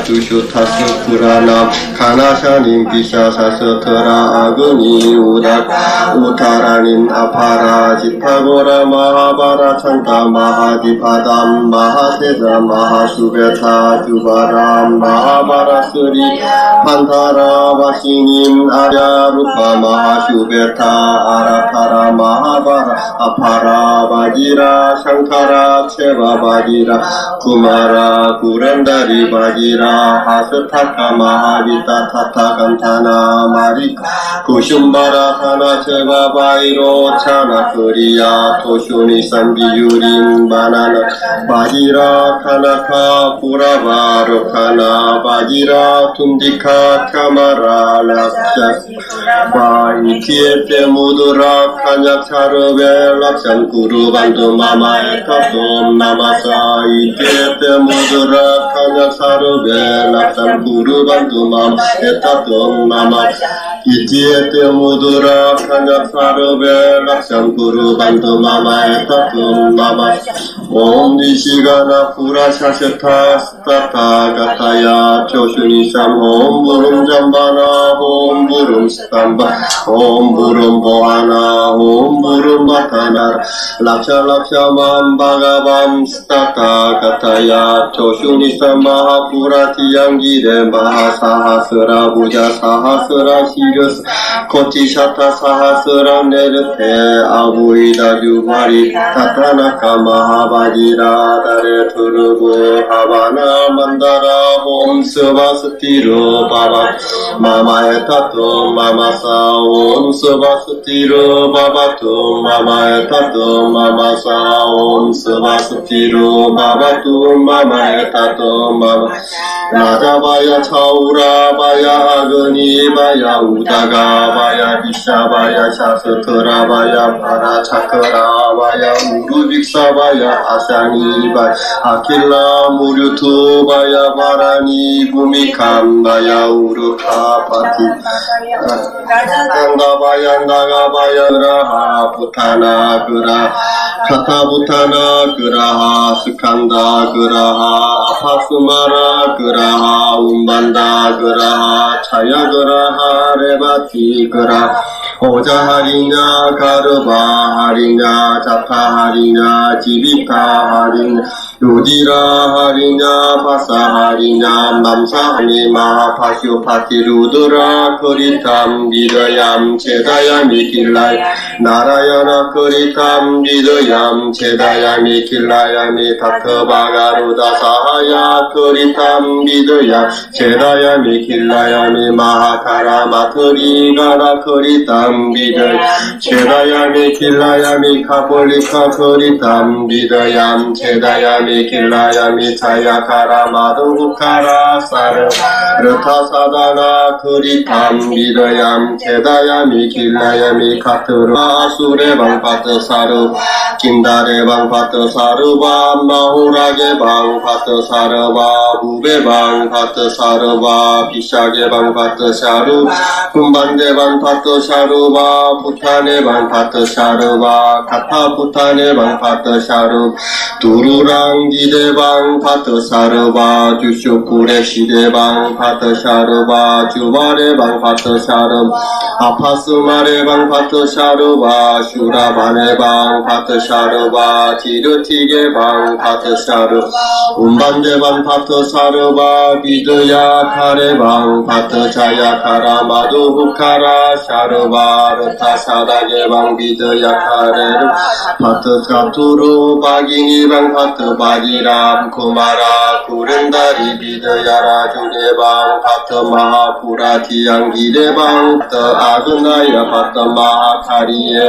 주슈타스 구라남 가나샤님 비샤사스터라 아그니 우타라님 아파라 지타고라 마하바라 찬타 마하디파담 마하세자 마하수베타 주바람 마하바라스리 판타라 바시님 아야루파 마하슈베타 아라타라 마하바라 아파라 바지라 샹카라 체바 바지라 구마라 구렌다리 바지라 하스타카 마하비타 타타 간타나 마리카 구슌바라 하나 체바 바이로 차나 그리야 토슈니 산비유린 바나나 바지라 카나카 구라바로 카나 바지라 툰디카 카마라 락샤스 바이티에테 무드라 카냐 차르베 락산 구루반도 마마에 타솜 나마사 이티에테 무드라 카냐 차르베 락산 구루반도 마마에 타솜 마마 이티에테 무드라 카냐 차르베 락산 구루반도 마마에 타솜 마마 옴 니시가나 구라샤샤타 스타타 가타야 조슈니 샴 옴부름 잠바나 옴부름 스탄바 옴부름 보하나 옴부름 바타나 락샤 맘바가밤 스타타 가타야 조슈니 샴 마하푸라티 양기레 마하사하스라 부자 사하스라 시르스 코티샤타 사하스라 네르테 아부이다 주바리 타타나카 마하바지라 다레 투르부 하바나 만다라 옴스바스티르 바바 마마에 타토 마마사 옴스바스티르 바바투 마마에 타토 마마사 옴스바스티르 바바투 마마에 타토 마마 라자바야 차우라바야 아그니바야 우다가바야 비샤바야 샤스트라바야 파라차크라바야 우루빅사바야 아샤니바 아킬라 무류투바야 바라니 부미칸바야 우루카파티 강가바야 나가바야 그라하 부타나 그라 카타부타나 그라하 스칸다 그라하 아파스마라 그라하 운반다 그라하 차야 그라하 레바티 그라 오자하리냐 가르바하리냐 자타하리냐 지비타하리냐 루디라하리냐 바사하리냐 남사하니 마파슈파티 루드라 그리탐 미더얌 제다야미 길라이 나라야나 그리탐 미더얌 제다야미 길라야미 타트바가루다 사하야 그리탐 미더야 제다야미 길라야미 마하카라 마트리가라 그리탐 미더 제다야미 길라야미 카볼리카 그리탐 미더얌 제다야미 길라야미 차야카라 마두카라 사르 르타사다나 그리탐 미더얌 제다야미 길라야미 카트라 수레방 파트 사르 긴다레방 파트 사르바 마후라게방 파트 사르바 부베방 파트 사르바 비샤게방 파트 사르 군반대방 파트 사르바 부타네방 파트 사르바 카타 부타네방 파트 사르 두루랑 기대방 파트 사르바 주쇼쿠레 시대방 파트 사르바 주바레방 파트 사르 아파스마레방 파트 사르바 슈라바네방 파트 사르바 지르티게방 파트 사르 운반대방 파트 사르바 비드야 카레방 파트 자야카라 마두후카라 사르바 르타사다게방 비드야 카레르 파트 사투루 바깅이방 파트 바지람 쿠마라 구른다리 비드야라 주레방 파트 마하푸라티 양기레방 파트 아그나야 파트 마하카리에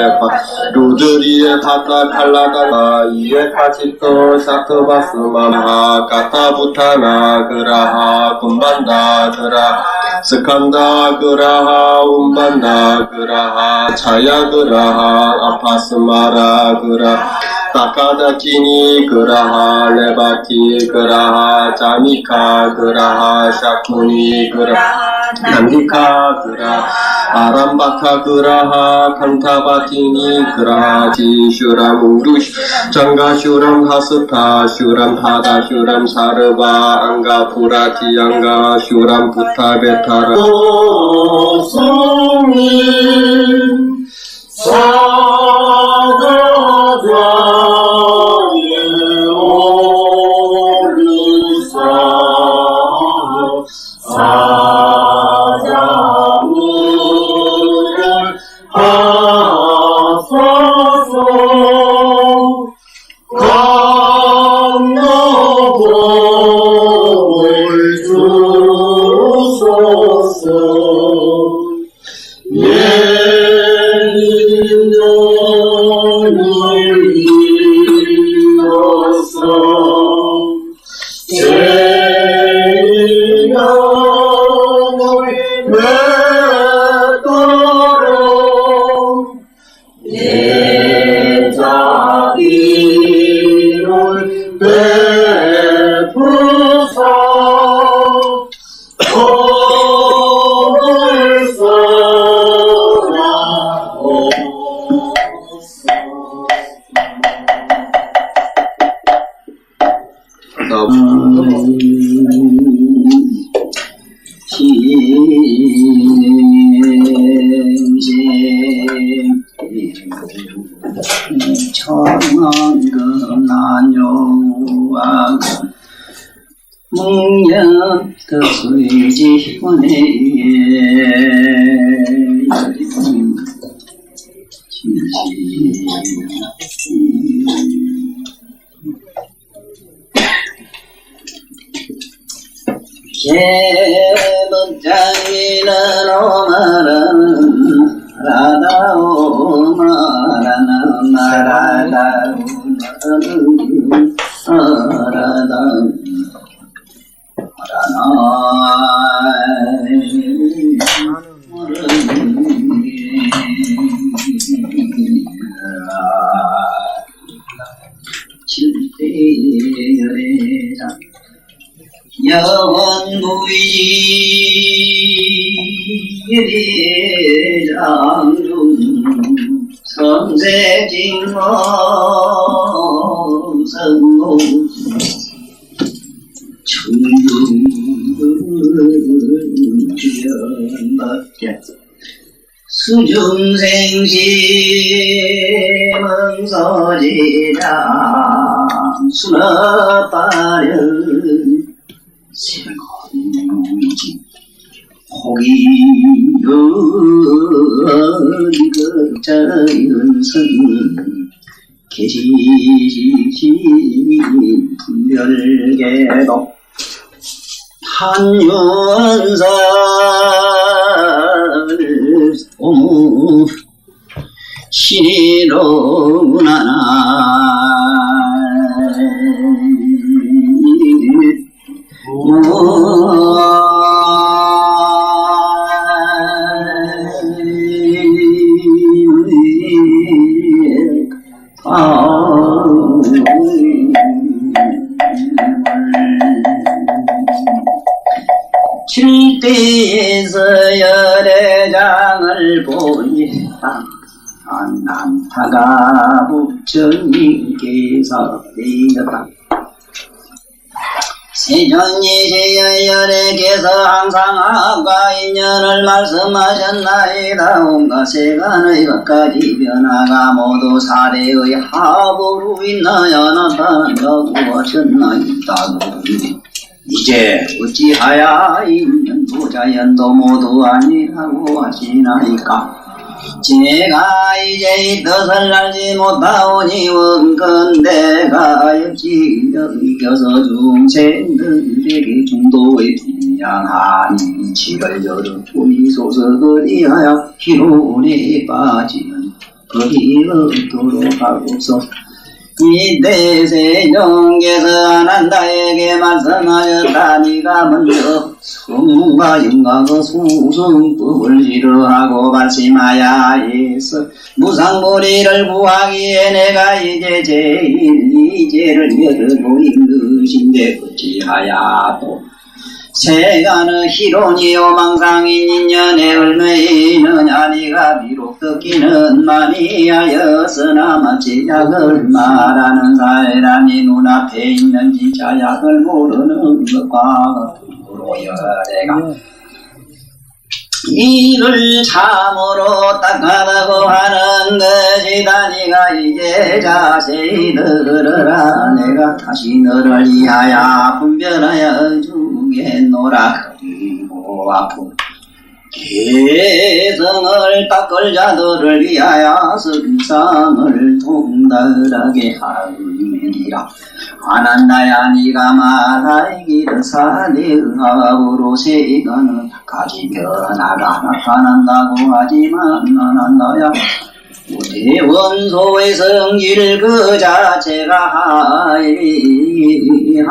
루드리에 파트 칼라다나 이에 카치토 샤트바스 마마 카타부타나 그라하 군반다 그라 스칸다 그라하 운반다 그라하 차야 그라하 아파스마라 그라 Takadachini Guraha Levati Guraha Jamika Guraha Shakuni Guraha Nandika Guraha Arambaka Guraha Kantabatini Guraha Shuram Urush Janga Shuram Hasuta Shuram Hada Shuram Sarva Anga Purati Anga Shuram Putta Betara 별개도 한윤설 오무 신이로구나 칠대에서 열애장을 보니 남타가 부처님께서 되었다. 세존예제여 열애께서 항상 아까 인연을 말씀하셨나이다. 온갖 세간의 것까지 변화가 모두 사례의 합으로 인하여 나타난다고 하셨나이다. 이제 어찌하야 인연도 자연도 모두 아니라고 하시나이까. 제가 이제 이 뜻을 알지 못하오니 원건대가 역시 여기겨서 중생들에게 중도에 분양하니 지를 열어보이소서. 그리하여 희론에 빠지면 거기 얻도록 하옵소서. 이때 세종께서 아난다에게 말씀하셨다. 네가 먼저 성문과 영광의 수승법을 지르하고 발심하야 해서 무상무리를 구하기에 내가 이제 제일 이 죄를 열어버린 것인데 어찌하야 또 세간의 희론이요 망상인 인연에 얼매이느냐 네가 비록 듣기는 많이 하였으나 마치 약을 말하는 사람이 눈앞에 있는 진짜 약을 모르는 것과 같으므로여 내가 이를 참으로 딱하다고 하는 것이다. 네가 이제 자세히 들으라. 내가 다시 너를 위하여 분별하여 주겠노라. 그리고 아픔 개성을 닦을 자들을 위하여 성상을 통달하게 하리라. 아난다야 네가 말하기를 사대의합으로 세간은 가지 변화가 나타난다고 하지만 나난다야 우리 원소의 성질 그 자체가 하입이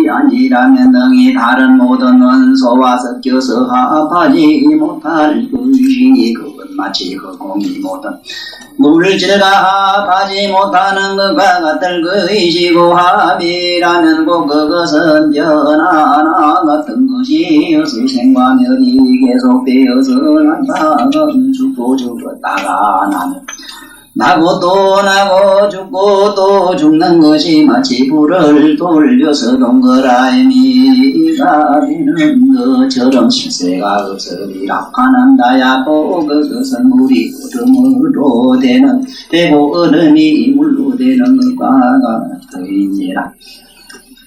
아니라면 능히 다른 모든 원소와 섞여서 합하지 못할 것이니 그건 마치 흑공이 모든 물질과 합하지 못하는 것과 같을 것이고 합이라면 꼭 그것은 변화나 같은 것이어서 생과멸이 계속되어서 난다는 죽고 죽었다가 나는 나고 또 나고 죽고 또 죽는 것이 마치 불을 돌려서 동그라미가 되는 것처럼 실세가 없으리라. 아난다야 또 그것은 물이 얼음으로 되고 얼음이 물로 되는 것과 같으니라.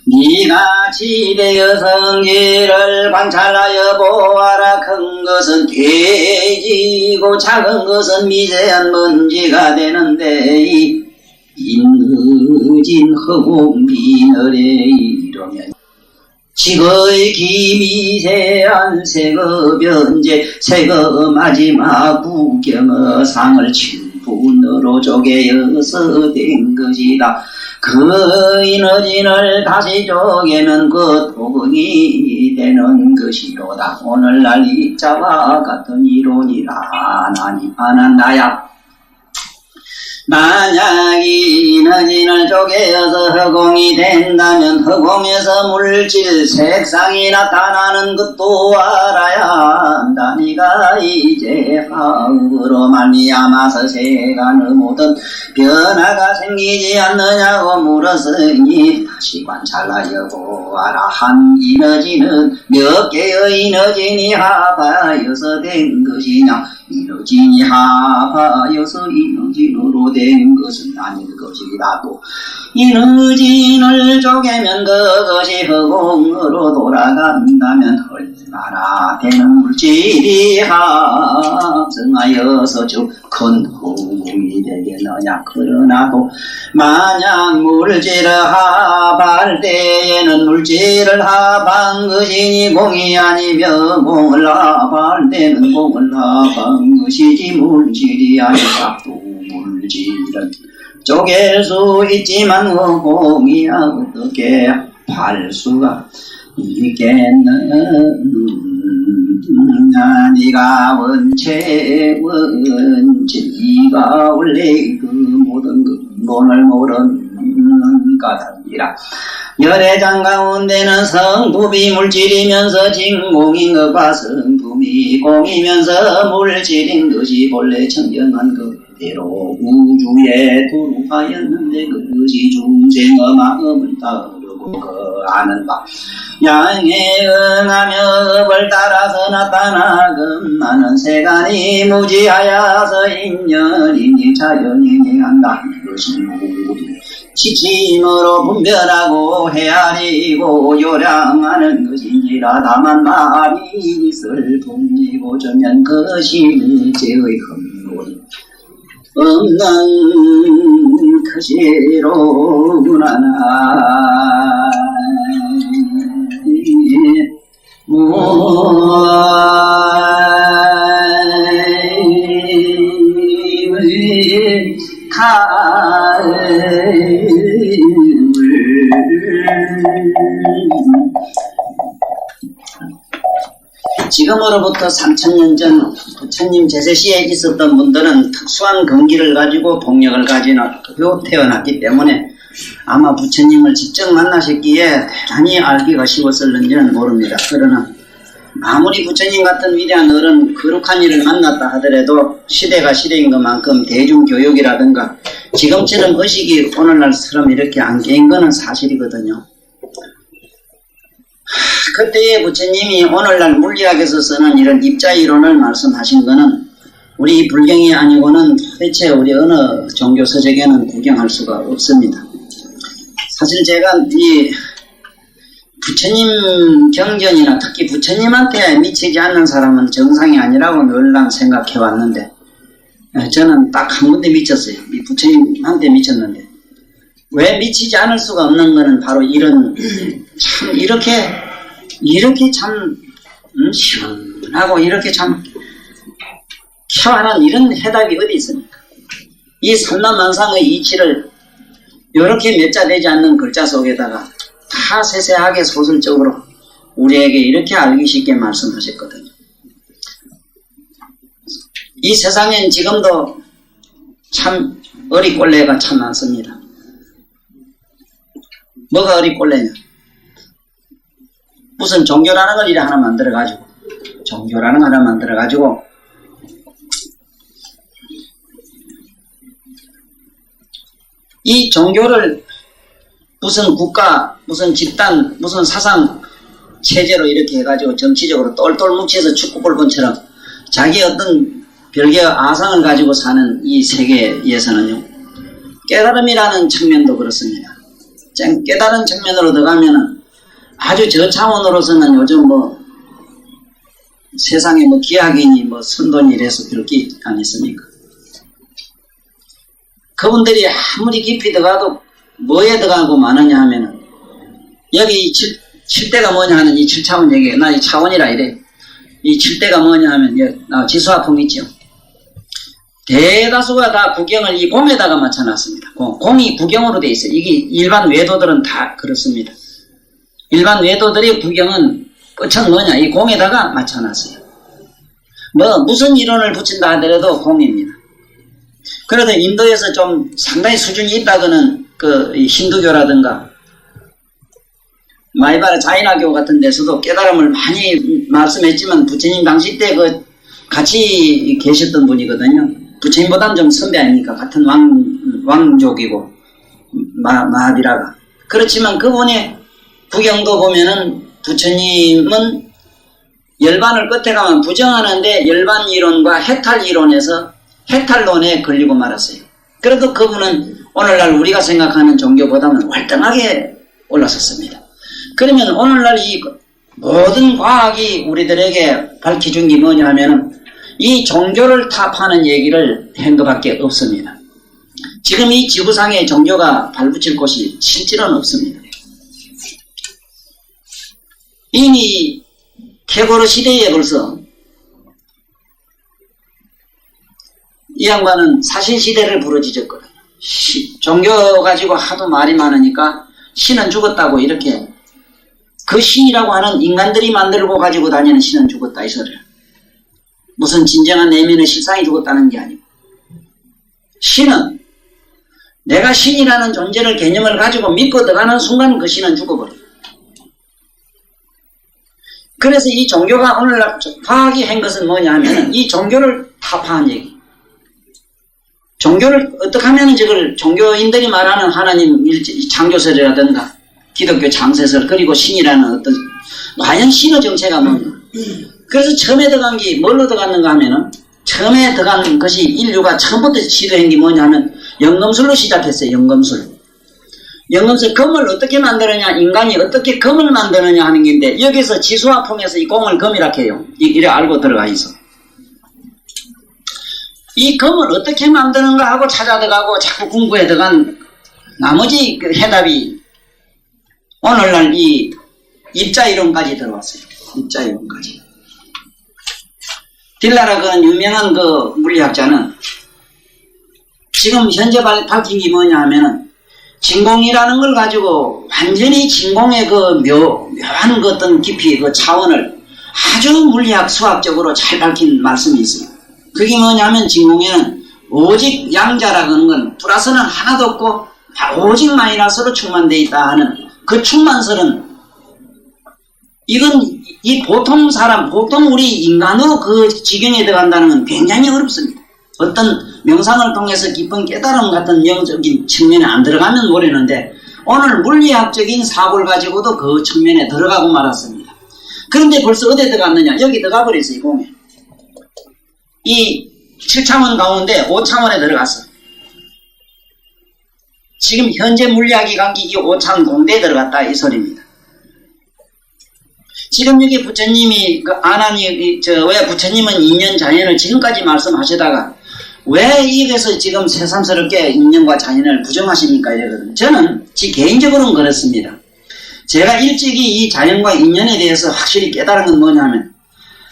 네가 지대의 성질을 관찰하여 보아라. 큰 것은 돼지고 작은 것은 미세한 먼지가 되는데 이 인거진 허공 비늘에 이르면 지거의 기미세한 세거 변제 세거 마지막 구경의 상을 칠분으로 쪼개어서 된 것이다. 그 이너진을 다시 쪼개면 그 도근이 되는 것이로다. 오늘날 입자와 같은 이론이라. 아난다야 만약 이 이너진을 쪼개어서 허공이 된다면 허공에서 물질 색상이 나타나는 것도 알아야 한다. 네가 이제 화음으로 말미암아서 세간의 모든 변화가 생기지 않느냐고 물었으니 다시 관찰하여 보아라. 한 이너진은 몇 개의 이너진이 합하여서 된 것이냐. 이너진이 합하여서 이너진으로 된 것은 아닐 것이다. 또 이너진을 쪼개면 그것이 허공으로 돌아간다면 얼마나 되는 물질이 합성하여서 저 큰 허공이 되겠느냐. 그러나도 만약 물질을 합할 때에는 물질을 합한 것이니 공이 아니며 공을 합할 때는 공을 합한 것이지 물질이 아니라. 또 물질은 쪼갤 수 있지만 공이야 어떻게 할 수가 있겠느냐. 네가 원체 원체가 원래 그 모든 근본을 모르는 까닭이라. 열애장 가운데는 성품이 물질이면서 진공인 것과 성품이 공이면서 물질인 것이 본래 청정한 그대로 우주에 두루하였는데 그것이 중생의 마음을 따르고 아는 바 양에 응하며 업을 따라서 나타나건만은 세간이 무지하여서 인연이니 자연이니 한다는 것이 모두 지침으로 분별하고 헤아리고 요량하는 것이니라. 다만 말이 있을 뿐이고 정연 것이 죄의 흠로이 없는 것이로구나. 지금으로부터 3000년 전 부처님 제세시에 있었던 분들은 특수한 근기를 가지고 복력을 가지고 태어났기 때문에 아마 부처님을 직접 만나셨기에 대단히 알기가 쉬웠을는지는 모릅니다. 그러나 아무리 부처님 같은 위대한 어른 거룩한 이를 만났다 하더라도 시대가 시대인 것만큼 대중교육이라든가 지금처럼 의식이 오늘날처럼 이렇게 안 깨인 것은 사실이거든요. 그때의 부처님이 오늘날 물리학에서 쓰는 이런 입자이론을 말씀하신 것은 우리 불경이 아니고는 도대체 우리 어느 종교 서적에는 구경할 수가 없습니다. 사실 제가 이 부처님 경전이나 특히 부처님한테 미치지 않는 사람은 정상이 아니라고 늘 난 생각해 왔는데 저는 딱 한 군데 미쳤어요. 이 부처님한테 미쳤는데 왜 미치지 않을 수가 없는 것은 바로 이런 참 이렇게 참 시원하고 이렇게 참 쾌활한 이런 해답이 어디 있습니까? 이 삼남만상의 이치를 이렇게 몇 자 되지 않는 글자 속에다가 다 세세하게 소설적으로 우리에게 이렇게 알기 쉽게 말씀하셨거든요. 이 세상엔 지금도 참 어리꼴레가 참 많습니다. 뭐가 어리꼴레냐? 무슨 종교라는 걸 이래 하나 만들어가지고 이 종교를 무슨 국가, 무슨 집단, 무슨 사상 체제로 이렇게 해가지고 정치적으로 똘똘 뭉쳐서 축구볼본처럼 자기 어떤 별개의 아상을 가지고 사는 이 세계에서는요, 깨달음이라는 측면도 그렇습니다. 깨달은 측면으로 들어가면은 아주 저 차원으로서는 요즘 뭐 세상에 뭐 기학이니 뭐 선돈이 이래서 그럴 게 아니습니까? 그분들이 아무리 깊이 들어가도 뭐에 들어가고 마느냐 하면은 여기 7대가 뭐냐 하는 이 7차원 얘기에 나 이 차원이라 이래. 이 7대가 뭐냐 하면 지수화풍 있죠. 대다수가 다 구경을 이 공에다가 맞춰놨습니다. 공이 구경으로 돼 있어요. 이게 일반 외도들은 다 그렇습니다. 일반 외도들의 구경은 끝은 뭐냐? 이 공에다가 맞춰놨어요. 무슨 이론을 붙인다 하더라도 공입니다. 그래도 인도에서 좀 상당히 수준이 있다고는 그 힌두교라든가 마이바라 자이나교 같은 데서도 깨달음을 많이 말씀했지만 부처님 당시 때 그 같이 계셨던 분이거든요. 부처님보다는 좀 선배 아닙니까? 같은 왕족이고 마하비라가. 그렇지만 그분의 구경도 보면은 부처님은 열반을 끝에 가면 부정하는데 열반 이론과 해탈 이론에서 해탈론에 걸리고 말았어요. 그래도 그분은 오늘날 우리가 생각하는 종교보다는 월등하게 올라섰습니다. 그러면 오늘날 이 모든 과학이 우리들에게 밝혀준 게 뭐냐 하면은 이 종교를 타파하는 얘기를 한 것밖에 없습니다. 지금 이 지구상에 종교가 발붙일 곳이 실제로는 없습니다. 이미 개고르 시대에 벌써 이 양반은 사신시대를 부르짖었거든요. 종교 가지고 하도 말이 많으니까 신은 죽었다고 이렇게 그 신이라고 하는 인간들이 만들고 가지고 다니는 신은 죽었다 이 소리를. 무슨 진정한 내면의 실상이 죽었다는 게 아니고 신은 내가 신이라는 존재를 개념을 가지고 믿고 들어가는 순간 그 신은 죽어버려요. 그래서 이 종교가 오늘날 과학이 한 것은 뭐냐 하면 이 종교를 타파한 얘기. 종교를 어떻게 하면 저걸 종교인들이 말하는 하나님 창조설이라든가 기독교 창세설 그리고 신이라는 어떤 과연 신의 정체가 뭐냐. 그래서 처음에 들어간 게 뭘로 들어갔는가 하면은 처음에 들어간 것이 인류가 처음부터 시도한 게 뭐냐 하면 연금술로 시작했어요. 연금술. 금을 어떻게 만드느냐, 인간이 어떻게 금을 만드느냐 하는 게인데 여기서 지수화풍에서 이 공을 금이라 해요. 이래 알고 들어가 있어. 이 금을 어떻게 만드는가 하고 찾아 들어가고 자꾸 공부해 들어간 나머지 그 해답이 오늘날 이 입자이론까지 들어왔어요. 입자이론까지. 딜라라 그 유명한 그 물리학자는 지금 현재 밝힌 게 뭐냐 하면은 진공이라는 걸 가지고 완전히 진공의 그 묘한 그 어떤 깊이 그 차원을 아주 물리학 수학적으로 잘 밝힌 말씀이 있어요. 그게 뭐냐면 진공에는 오직 양자라고 하는 건 플러스는 하나도 없고 오직 마이너스로 충만되어 있다 하는 그 충만설은 이건 이 보통 사람, 보통 우리 인간으로 그 지경에 들어간다는 건 굉장히 어렵습니다. 어떤 명상을 통해서 깊은 깨달음 같은 영적인 측면에 안 들어가면 모르는데 오늘 물리학적인 사고를 가지고도 그 측면에 들어가고 말았습니다. 그런데 벌써 어디에 들어갔느냐? 여기 들어가 버렸어요. 이 공에. 이 7차원 가운데 5차원에 들어갔어. 지금 현재 물리학이 간게 이 5차원 공대에 들어갔다 이 소리입니다. 지금 여기 부처님이 왜 부처님은 인연 자연을 지금까지 말씀하시다가 왜 이게서 지금 새삼스럽게 인연과 자연을 부정하십니까? 이러거든요. 저는 개인적으로는 그렇습니다. 제가 일찍이 이 자연과 인연에 대해서 확실히 깨달은 건 뭐냐면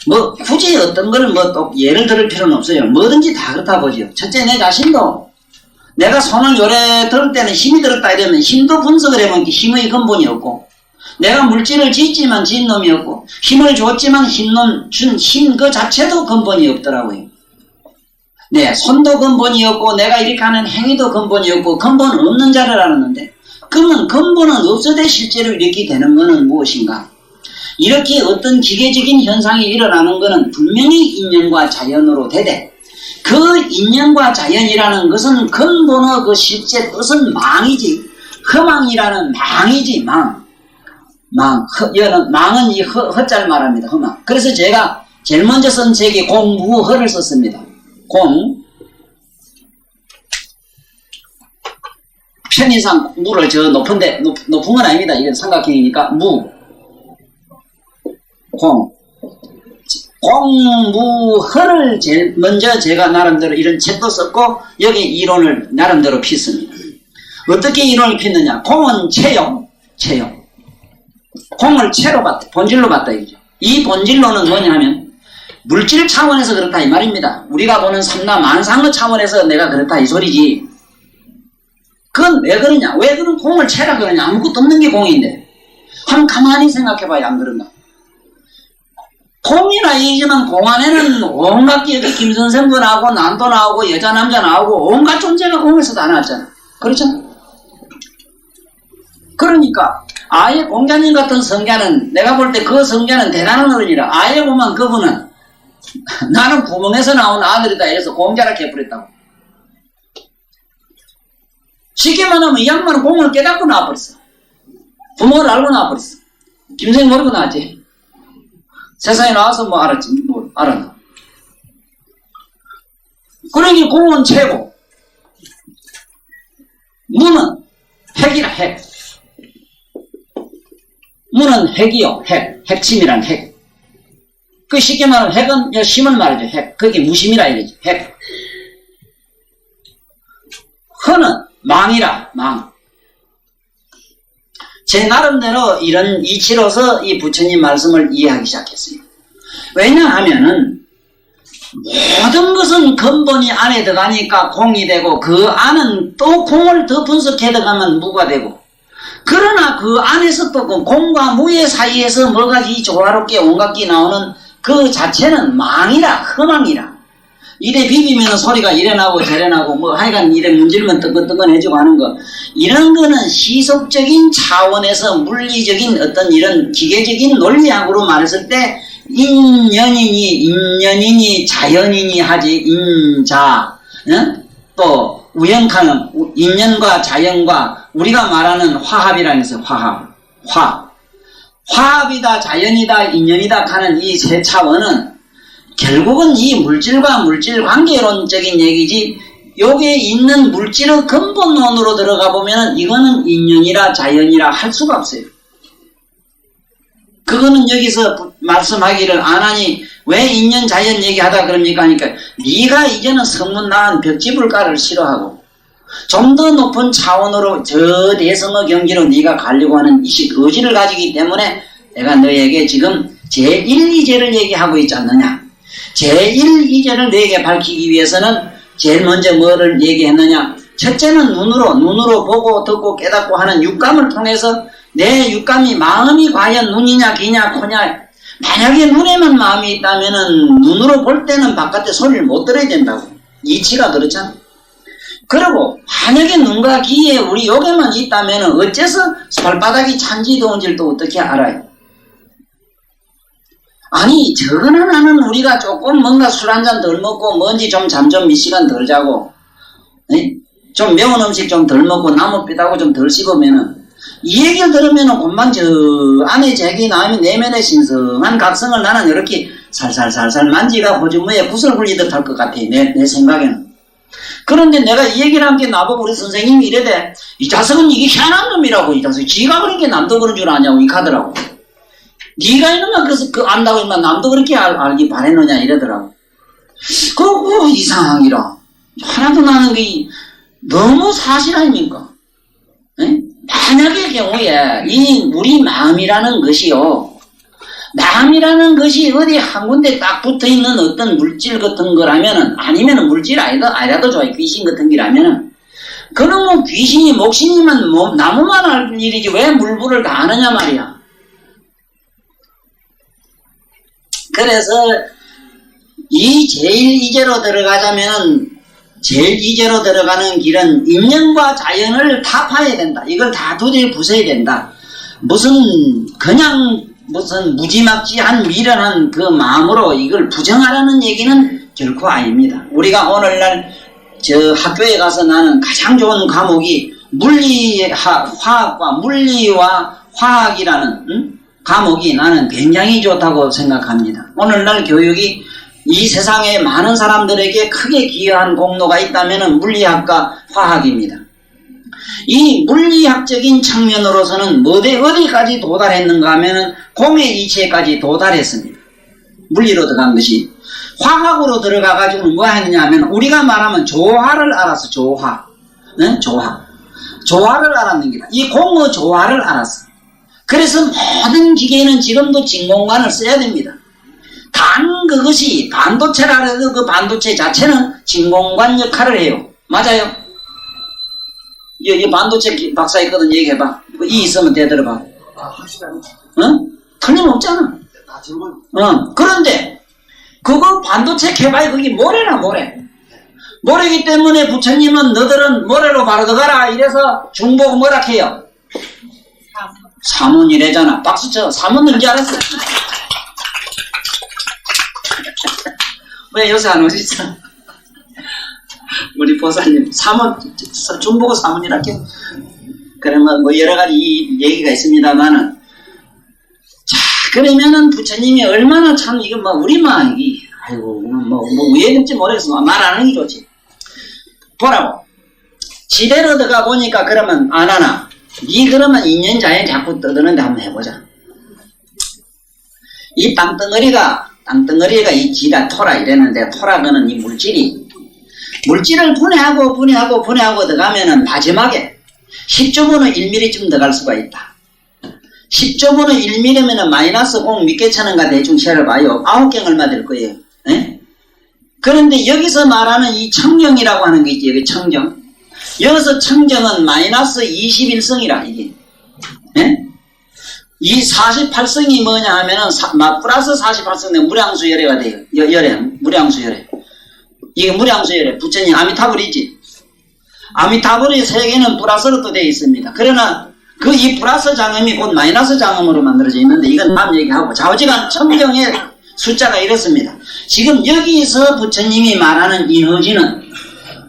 뭐 굳이 어떤 거를 뭐 또 예를 들을 필요는 없어요. 뭐든지 다 그렇다 보죠. 첫째 내 자신도 내가 손을 요래 들 때는 힘이 들었다 이러면 힘도 분석을 해보면 힘의 근본이 없고 내가 물질을 짓지만 진 놈이 없고 힘을 줬지만 준 힘 그 자체도 근본이 없더라고요. 네, 손도 근본이 없고 내가 이렇게 하는 행위도 근본이 없고 근본 없는 자를 알았는데 그러면 근본은 없어도 실제로 이렇게 되는 것은 무엇인가? 이렇게 어떤 기계적인 현상이 일어나는 것은 분명히 인연과 자연으로 되되 그 인연과 자연이라는 것은 근본의 그 실제 뜻은 망이지 허망이라는 망이지 망은 이 허자를 말합니다. 허망. 그래서 제가 제일 먼저 쓴 책이 공무허를 썼습니다. 편의상 무를 저 높은 건 아닙니다. 이건 삼각형이니까 공무허를 제일 먼저 제가 나름대로 이런 책도 썼고 여기 이론을 나름대로 폈습니다. 어떻게 이론을 폈느냐? 공은 체용. 공을 체로 봤다. 본질로 봤다 이거죠. 이 본질로는 뭐냐면 물질 차원에서 그렇다 이 말입니다. 우리가 보는 삼라 만상의 차원에서 내가 그렇다 이 소리지. 그건 왜 그러냐? 왜 그런 공을 채라 그러냐? 아무것도 없는 게 공인데. 한번 가만히 생각해봐야 안 그런가? 공이나 이지만 공 안에는 온갖 여기 김선생도 나오고 난도 나오고 여자 남자 나오고 온갖 존재가 공에서 다 나왔잖아. 그렇잖아. 그러니까 아예 공자님 같은 성자는 내가 볼 때 그 성자는 대단한 어른이라 아예 보면 그분은 나는 구멍에서 나온 아들이다 이래서 공자라 해버렸다고. 쉽게 말하면 이 양반은 공을 깨닫고 나와버렸어. 부모를 알고 나와버렸어. 김선생 모르고 나왔지. 세상에 나와서 뭐 알았지. 뭐 알았나. 그러니 공은 최고. 무는 핵이라 핵. 무는 핵이요. 핵심이란 핵. 그 쉽게 말하면 핵은 심을 말이죠. 핵. 그게 무심이라 이러지. 핵. 허는 망이라 망. 제 나름대로 이런 이치로서 이 부처님 말씀을 이해하기 시작했어요. 왜냐하면은 모든 것은 근본이 안에 들어가니까 공이 되고 그 안은 또 공을 더 분석해 들어가면 무가 되고 그러나 그 안에서 또 그 공과 무의 사이에서 뭐가지 조화롭게 온갖 게 나오는 그 자체는 망이라 허망이라 이래 비비면 소리가 이래 나고 저래 나고 뭐 하여간 이래 문질면 뜨끈뜨끈해지고 하는 거 이런 거는 시속적인 차원에서 물리적인 어떤 이런 기계적인 논리학으로 말했을 때 인연이니 자연이니 하지 인자 또 우연카는 인연과 자연과 우리가 말하는 화합이라는 것은 화합이다 자연이다 인연이다 하는 이 세 차원은 결국은 이 물질과 물질 관계론적인 얘기지 여기에 있는 물질의 근본론으로 들어가 보면은 이거는 인연이라 자연이라 할 수가 없어요. 그거는 여기서 말씀하기를 안 하니 왜 인연 자연 얘기하다 그럽니까 하니까 네가 이제는 성문 나은 벽지불가를 싫어하고 좀 더 높은 차원으로 저 대성의 경지로 네가 가려고 하는 이식 의지를 가지기 때문에 내가 너에게 지금 제1이제를 얘기하고 있지 않느냐. 제1이제를 너에게 밝히기 위해서는 제일 먼저 뭐를 얘기했느냐. 첫째는 눈으로 보고 듣고 깨닫고 하는 육감을 통해서 내 육감이 마음이 과연 눈이냐 귀냐 코냐 만약에 눈에만 마음이 있다면은 눈으로 볼 때는 바깥에 소리를 못 들어야 된다고. 이치가 그렇잖아. 그리고 만약에 눈과 귀에 우리 요게만 있다면은 어째서 손바닥이 찬지 더운지를 또 어떻게 알아요? 아니 저거는 나는 우리가 조금 뭔가 술 한잔 덜 먹고 뭔지 좀 잠 좀 몇 시간 덜 자고 좀 매운 음식 좀 덜 먹고 나무 삐다고 좀 덜 씹으면은 이 얘기를 들으면은 금방 저 안에 색이 나오면 내면의 신성한 각성을 나는 이렇게 살살살살 만지가 호주머니에 붓을 굴리듯 할 것 같아 내 생각에는. 그런데 내가 이 얘기를 한 게 나보고 우리 선생님이 이래대 이 자식은 이게 희한한 놈이라고 이 자식 지가 그렇게 남도 그런 줄 아냐고 이 가더라고. 네가 이놈아 그래서 그 안다고 이만 남도 그렇게 알기 바랬느냐 이러더라고. 그거 이상하기라. 하나도 나는 그 너무 사실 아닙니까? 만약의 경우에 이 우리 마음이라는 것이요. 마음이라는 것이 어디 한 군데 딱 붙어 있는 어떤 물질 같은 거라면은 아니면은 물질 아니라도 좋아요. 귀신 같은 게라면은 그는 뭐 귀신이 목신이면 뭐 나무만 할 일이지 왜 물불을 다 하느냐 말이야. 그래서 이 제일 이제로 들어가자면 제일 이제로 들어가는 길은 인연과 자연을 다 파야 된다. 이걸 다 두드려 부숴야 된다. 무슨 무지막지한 미련한 그 마음으로 이걸 부정하라는 얘기는 결코 아닙니다. 우리가 오늘날 저 학교에 가서 나는 가장 좋은 과목이 화학과 물리와 화학이라는 과목이 나는 굉장히 좋다고 생각합니다. 오늘날 교육이 이 세상에 많은 사람들에게 크게 기여한 공로가 있다면 물리학과 화학입니다. 이 물리학적인 측면으로서는 어디까지 도달했는가 하면은 공의 이체까지 도달했습니다. 물리로 들어간 것이. 화학으로 들어가가지고 뭐 했느냐 하면 우리가 말하면 조화를 알았어. 조화. 네? 조화를 알았는 게다. 이 공의 조화를 알았어. 그래서 모든 기계는 지금도 진공관을 써야 됩니다. 단 그것이 반도체라 해도 그 반도체 자체는 진공관 역할을 해요. 맞아요? 이 반도체 박사 있거든. 얘기해봐. 이 있으면 대들어봐. 응? 틀림없잖아. 그런데 그거 반도체 개발 그게 모래나 모래. 모래기 때문에 부처님은 너들은 모래로 바로 들어가라 이래서 중보고 뭐라 해요? 사문이래잖아. 박수쳐. 사문인 줄 알았어. 왜 요새 안 오시죠? 우리 보사님 사문 중보고 사문이라 해. 그러면 뭐 여러 가지 얘기가 있습니다만은 자 그러면은 부처님이 얼마나 참 이거 뭐 우리만 이게 아이고 뭐 왜 될지 모르겠어. 말 안 하는 게 좋지. 보라고. 지대로 들어가 보니까 그러면 안 하나. 니 그러면 인연자에 자꾸 떠드는데 한번 해보자. 이 땅덩어리가 이 지다 토라 이랬는데 토라는 이 물질을 분해하고 들어가면은 마지막에 10조분의 1mm쯤 들어갈 수가 있다. 10조분의 1mm면은 마이너스 0 몇 개 차는가 대충 세어봐요. 9경 얼마 될 거예요. 에? 그런데 여기서 말하는 이 청정이라고 하는 게 있지. 여기 청정. 여기서 청정은 마이너스 21성이라 이게. 에? 이 48성이 뭐냐 하면은 플러스 48성은 무량수열애가 돼요. 무량수열애. 이게 무량수열애. 부처님 아미타불이지. 아미타불의 세계는 플러스로 또 되어 있습니다. 그러나 그 이 플러스 장음이 곧 마이너스 장음으로 만들어져 있는데 이건 다음 얘기하고 좌우지간 청정의 숫자가 이렇습니다. 지금 여기서 부처님이 말하는 인허진은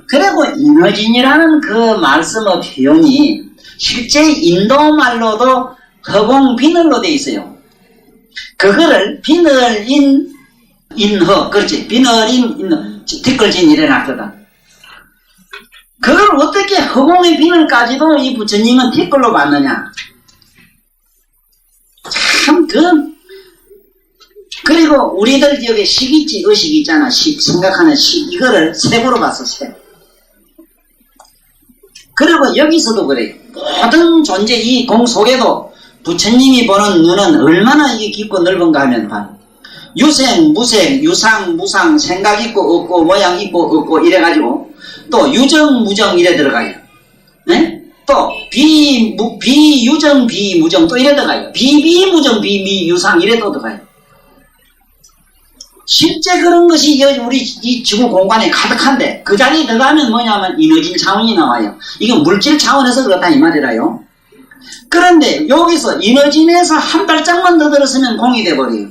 그리고 인허진이라는 그 말씀의 표현이 실제 인도 말로도 허공 비늘로 되어 있어요. 그거를 비늘인 인허, 그렇지. 비늘인 인허, 티끌진 이래 놨거든. 그걸 어떻게 허공의 비늘까지도 이 부처님은 티끌로 봤느냐. 참, 그리고 우리들 여기 식 있지, 의식 있잖아. 생각하는 식, 이거를 색으로 봤어, 색. 그리고 여기서도 그래요. 모든 존재 이 공 속에도 부처님이 보는 눈은 얼마나 이게 깊고 넓은가 하면 봐. 유생, 무생, 유상, 무상, 생각 있고 없고 모양 있고 없고 이래가지고 또 유정, 무정 이래 들어가요. 네? 또 비유정, 비무정 또 이래 들어가요. 비비무정, 비미유상 이래 또 들어가요. 실제 그런 것이 우리 이 지구 공간에 가득한데 그 자리에 들어가면 뭐냐면 이너진 차원이 나와요. 이게 물질 차원에서 그렇다 이 말이라요. 그런데 여기서 이너진에서 한 발짝만 더 들었으면 공이 돼버려요.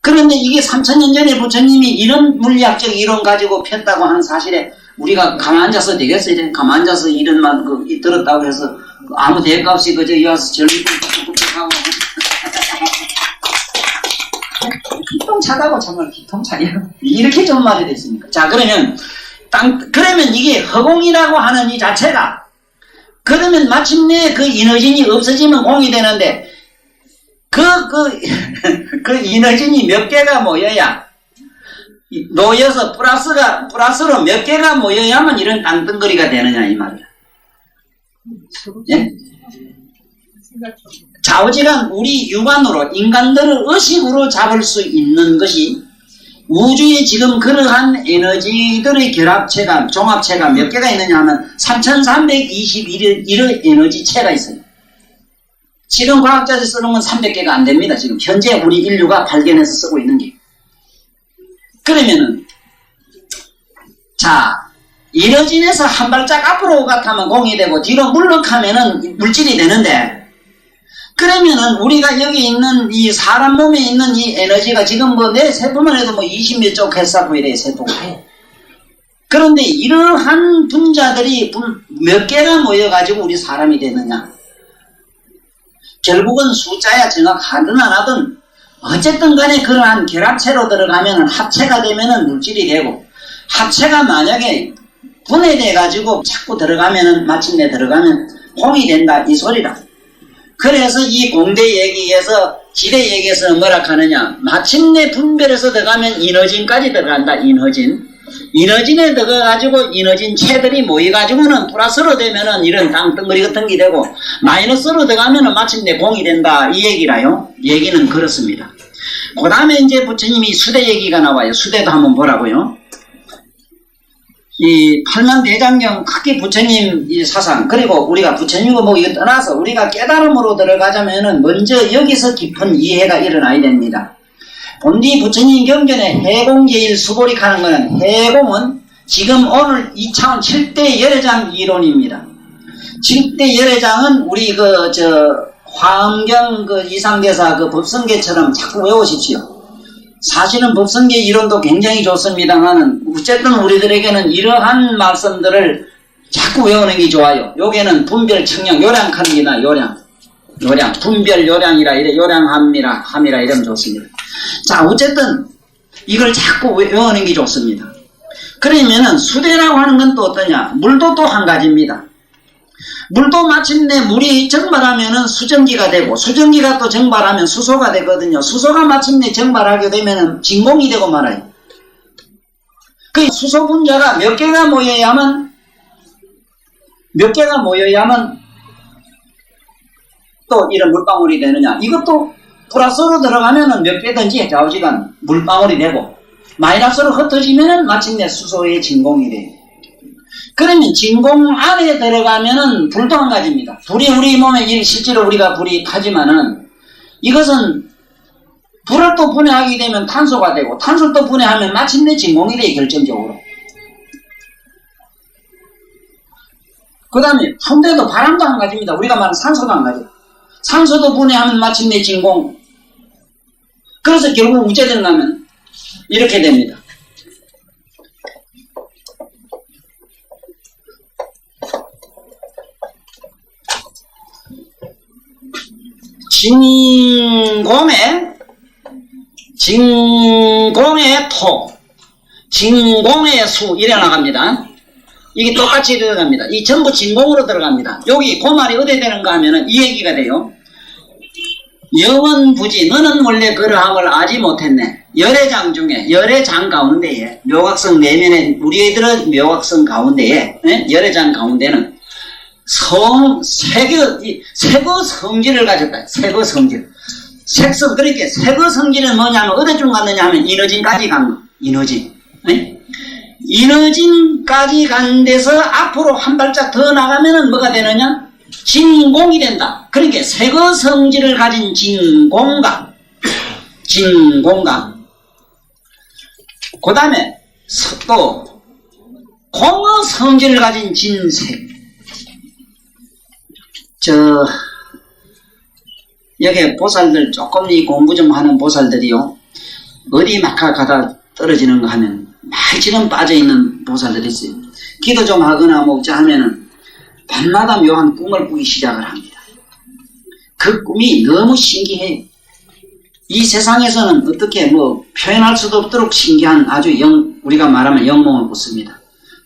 그런데 이게 3000년 전에 부처님이 이런 물리학적 이론 가지고 폈다고 하는 사실에 우리가 가만 앉아서 되겠어요? 가만 앉아서 이런만 들었다고 해서 아무 대가 없이 그저 이 와서 절리 뚝뚝뚝뚝하고 기통차다고 정말 기통차요. 이렇게 좀 말이 됐습니까? 자, 그러면 이게 허공이라고 하는 이 자체가 그러면 마침내 그 이너진이 없어지면 공이 되는데 그 이너진이 몇 개가 모여야 놓여서 플러스로 몇 개가 모여야만 이런 땅덩거리가 되느냐 이 말이야. 예? 좌우지간 우리 육안으로 인간들을 의식으로 잡을 수 있는 것이 우주에 지금 그러한 에너지들의 결합체가 종합체가 몇 개가 있느냐 하면 3321의 에너지체가 있어요. 지금 과학자들이 쓰는 건 300개가 안 됩니다. 지금 현재 우리 인류가 발견해서 쓰고 있는 게. 그러면은 자 이너진에서 한 발짝 앞으로 가면 공이 되고 뒤로 물러가면은 물질이 되는데 그러면은 우리가 여기 있는 이 사람 몸에 있는 이 에너지가 지금 뭐 내 세포만 해도 뭐 20몇 쪽 했었고 이래 세포가. 그런데 이러한 분자들이 몇 개가 모여가지고 우리 사람이 되느냐. 결국은 숫자야 정확하든 안 하든 어쨌든 간에 그러한 결합체로 들어가면은 합체가 되면은 물질이 되고 합체가 만약에 분해돼 가지고 자꾸 들어가면은 마침내 들어가면 공이 된다 이 소리라. 그래서 이 공대 얘기에서 지대 얘기에서는 뭐라 하느냐 마침내 분별해서 들어가면 이너진까지 들어간다. 이너진에 들어가가지고 이너진 체들이 모여가지고는 플러스로 되면은 이런 땅덩어리 같은 게 되고 마이너스로 들어가면은 마침내 공이 된다 이 얘기라요. 얘기는 그렇습니다. 그 다음에 이제 부처님이 수대 얘기가 나와요. 수대도 한번 보라고요. 이 팔만대장경 크게 부처님 이 사상 그리고 우리가 부처님과 뭐 이거 떠나서 우리가 깨달음으로 들어가자면은 먼저 여기서 깊은 이해가 일어나야 됩니다. 본디 부처님 경전에 해공제일 수보릭하는 거는 해공은 지금 오늘 2차원 7대 열애장 이론입니다. 7대 열애장은 우리 화엄경 이상대사 법성계처럼 자꾸 외우십시오. 사실은 법성계 이론도 굉장히 좋습니다만은 어쨌든 우리들에게는 이러한 말씀들을 자꾸 외우는 게 좋아요. 여기는 분별 청량 요량하는 게나 요량 분별 요량이라 이래 요량함이라 이러면 좋습니다. 자 어쨌든 이걸 자꾸 외우는 게 좋습니다. 그러면은 수대라고 하는 건 또 어떠냐 물도 또 한 가지입니다. 물도 마침내 물이 증발하면은 수증기가 되고 수증기가 또 증발하면 수소가 되거든요. 수소가 마침내 증발하게 되면은 진공이 되고 말아요. 그 수소 분자가 몇 개가 모여야만 또 이런 물방울이 되느냐. 이것도 플러스로 들어가면은 몇 개든지 좌우지간 물방울이 되고 마이너스로 흩어지면은 마침내 수소의 진공이 돼요. 그러면 진공 안에 들어가면은 불도 한 가지입니다. 불이 우리 몸에 실제로 우리가 불이 타지만은 이것은 불을 또 분해하게 되면 탄소가 되고 탄소를 또 분해하면 마침내 진공이 돼 결정적으로. 그 다음에 손대도 바람도 한 가지입니다. 우리가 말하는 산소도 한 가지. 산소도 분해하면 마침내 진공. 그래서 결국 우째 들어가면 이렇게 됩니다. 진공의 토, 진공의 수 이래 나갑니다. 이게 똑같이 들어갑니다. 이 전부 진공으로 들어갑니다. 여기 그 말이 어디 되는가 하면은 이 얘기가 돼요. 영원부지 너는 원래 그러함을 알지 못했네. 열애장 중에 열애장 가운데에 묘각성 내면에 우리 애들은 묘각성 가운데에 열애장 가운데는 세거 성질을 가졌다. 세거 성질. 색성, 그러니까 세거 성질은 뭐냐면 어디쯤 갔느냐 하면 이너진까지 간 거. 이너진. 이너진까지 간 데서 앞으로 한 발짝 더 나가면은 뭐가 되느냐? 진공이 된다. 그러니까 세거 성질을 가진 진공각. 진공각. 그 다음에 또 공의 성질을 가진 진색. 여기 보살들 조금 이 공부 좀 하는 보살들이요, 어디 막 가다 떨어지는 거 하면 말처럼 빠져있는 보살들이 있어요. 기도 좀 하거나 먹자 하면은 밤마다 묘한 꿈을 꾸기 시작을 합니다. 그 꿈이 너무 신기해요. 이 세상에서는 어떻게 표현할 수도 없도록 신기한 아주 우리가 말하면 영몽을 꾼습니다.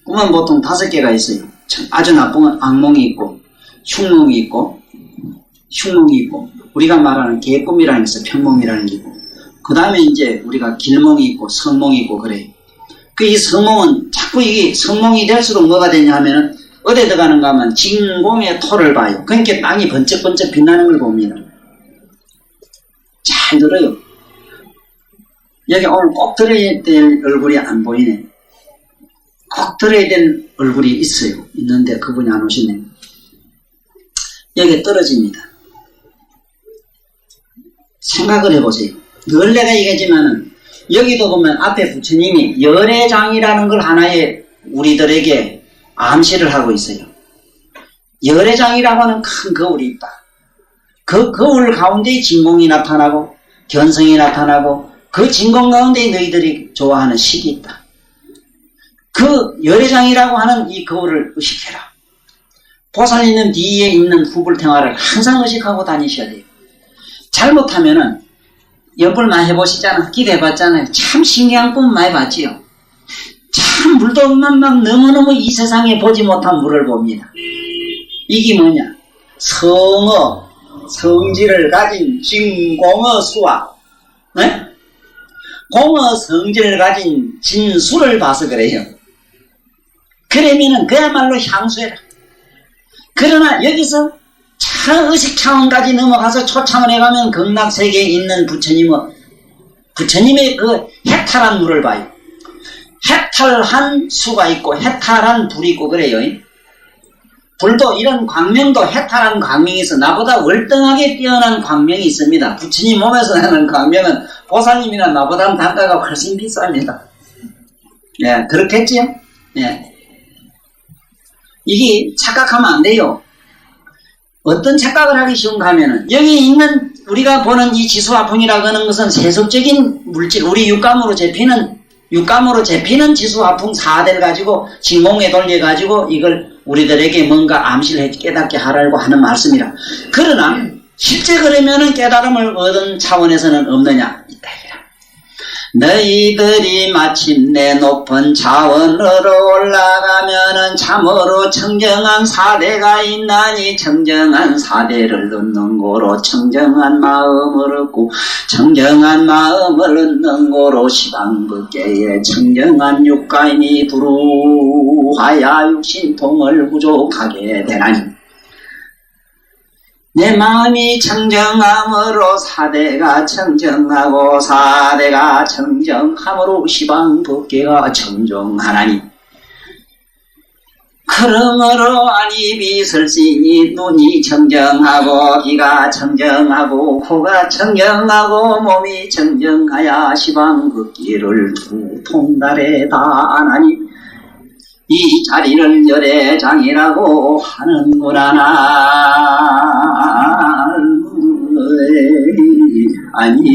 꿈은 보통 5개가 있어요. 아주 나쁜 악몽이 있고, 흉몽이 있고, 우리가 말하는 개꿈이라는 게 있어요. 편몽이라는 게 있고, 그 다음에 이제 우리가 길몽이 있고, 성몽이 있고, 그래요. 이 성몽은 자꾸 이게 성몽이 될수록 뭐가 되냐 하면은, 어디에 들어가는가 하면 진공의 토를 봐요. 그러니까 땅이 번쩍번쩍 빛나는 걸 봅니다. 잘 들어요. 여기 오늘 꼭 들어야 될 얼굴이 안 보이네. 꼭 들어야 될 얼굴이 있어요. 있는데 그분이 안 오시네. 여기 떨어집니다. 생각을 해보세요. 늘 내가 얘기하지만은 여기도 보면 앞에 부처님이 열애장이라는 걸 하나의 우리들에게 암시를 하고 있어요. 열애장이라고 하는 큰 거울이 있다. 그 거울 가운데 진공이 나타나고 견성이 나타나고 그 진공 가운데 너희들이 좋아하는 식이 있다. 그 열애장이라고 하는 이 거울을 의식해라. 보살 있는 뒤에 있는 후불탱화를 항상 의식하고 다니셔야 돼요. 잘못하면은 연불만 해보시잖아. 기대해봤잖아요. 참 신기한 꿈 많이 봤지요. 참 물도 없는 막 너무너무 이 세상에 보지 못한 물을 봅니다. 이게 뭐냐? 성어, 성질을 가진 진공어 수와, 네? 공어 성질을 가진 진수를 봐서 그래요. 그러면은 그야말로 향수해라. 그러나 여기서 의식 차원까지 넘어가서 초창을 해가면 극락세계에 있는 부처님의 그 해탈한 물을 봐요. 해탈한 수가 있고 해탈한 불이 있고 그래요. 불도 이런 광명도 해탈한 광명이 있어. 나보다 월등하게 뛰어난 광명이 있습니다. 부처님 몸에서 나는 광명은 보살님이나 나보다는 단가가 훨씬 비쌉니다. 예, 그렇겠지요? 예. 이게 착각하면 안 돼요. 어떤 착각을 하기 쉬운가 하면은 여기 있는 우리가 보는 이 지수화풍이라고 하는 것은 세속적인 물질, 우리 육감으로 재피는 지수화풍 4대를 가지고 진공에 돌려가지고 이걸 우리들에게 뭔가 암시를 깨닫게 하라고 하는 말씀이라. 그러나 실제 그러면은 깨달음을 얻은 차원에서는 없느냐? 있다. 너희들이 마침내 높은 차원으로 올라가면은 참으로 청정한 사대가 있나니 청정한 사대를 얻는 고로 청정한 마음을 얻고 청정한 마음을 얻는 고로 시방법계에 청정한 육가인이 두루하야 육신통을 부족하게 되나니 내 마음이 청정함으로 사대가 청정하고 사대가 청정함으로 시방법계가 청정하나니 그러므로 안입이 설신이 눈이 청정하고 귀가 청정하고 코가 청정하고 몸이 청정하야 시방법계를 두 통달에 다 하나니 이 자리를 열애장이라고 하는구나. 아니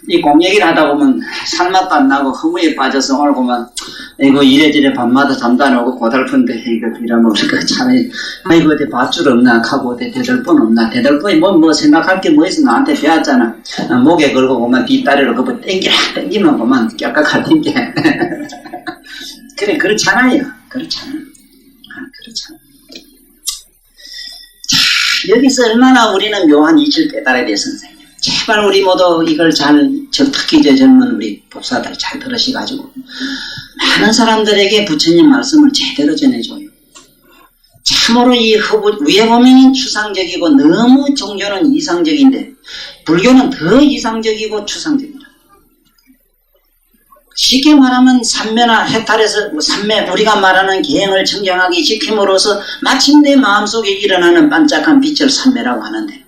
이 공얘기를 하다 보면 살맛도 안 나고 허무에 빠져서 오늘 보면 이거 이래저래 밤마다 잠도 안 오고 고달픈데 이거 빌어먹으니까 차라리 이거 어디 밧줄 없나 하고 어디 대들뻔 없나. 대들뻔이 뭐 생각할 게 뭐 있어. 나한테 배웠잖아. 목에 걸고 보면 뒷다리로 그거 땡기면 보면 깍깍할 땡겨. 그래 그렇잖아요. 그렇잖아. 자, 여기서 얼마나 우리는 묘한 이치를 깨달아야 돼. 선생님 제발 우리 모두 이걸 특히 젊은 우리 법사들 잘 들으셔가지고 많은 사람들에게 부처님 말씀을 제대로 전해줘요. 참으로 이 위에 보면 추상적이고 너무 종교는 이상적인데 불교는 더 이상적이고 추상적이다. 쉽게 말하면 삼매나 해탈해서 삼매 우리가 말하는 계행을 청정하게 지킴으로써 마침내 마음속에 일어나는 반짝한 빛을 삼매라고 하는데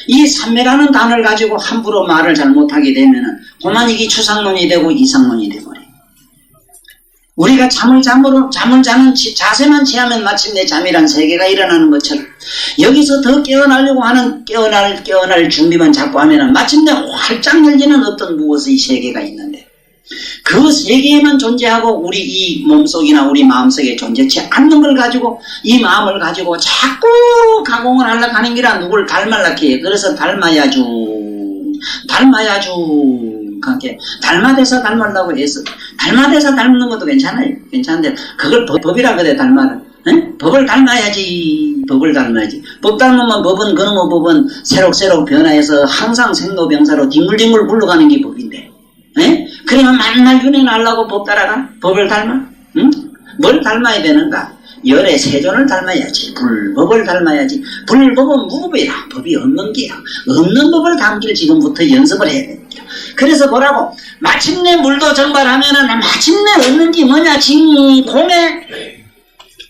이 삼매라는 단어를 가지고 함부로 말을 잘못하게 되면은 그만 이게 추상론이 되고 이상론이 되버려요. 우리가 잠을 자는 자세만 취하면 마침내 잠이란 세계가 일어나는 것처럼 여기서 더 깨어나려고 하는 깨어날 준비만 자꾸 하면은 마침내 활짝 열리는 어떤 무엇의 세계가 있는데 그 세계에만 존재하고 우리 이 몸속이나 우리 마음속에 존재치 않는 걸 가지고 이 마음을 가지고 자꾸 가공을 하려고 하는 게라 누굴 닮으려고 해요. 그래서 닮아야죠. 그렇게 닮아대서 닮으려고 해서 닮아대서 닮는 것도 괜찮아요. 괜찮은데 그걸 법이라 그래. 닮아라. 응? 법을 닮아야지. 법 닮으면 법은 그놈의 법은 새록새록 변화해서 항상 생로병사로 뒹굴뒹굴 굴러가는 게 법인데 에? 그러면 맨날 윤회 나려고 법 따라가? 법을 닮아? 응? 뭘 닮아야 되는가? 열의 세존을 닮아야지. 불법을 닮아야지. 불법은 무법이라. 법이 없는 게야. 없는 법을 담기를 지금부터 연습을 해야 됩니다. 그래서 뭐라고? 마침내 물도 정발하면은 마침내 얻는 게 뭐냐?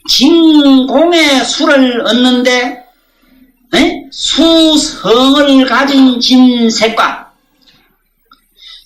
진공의 수를 얻는데 에? 수성을 가진 진색과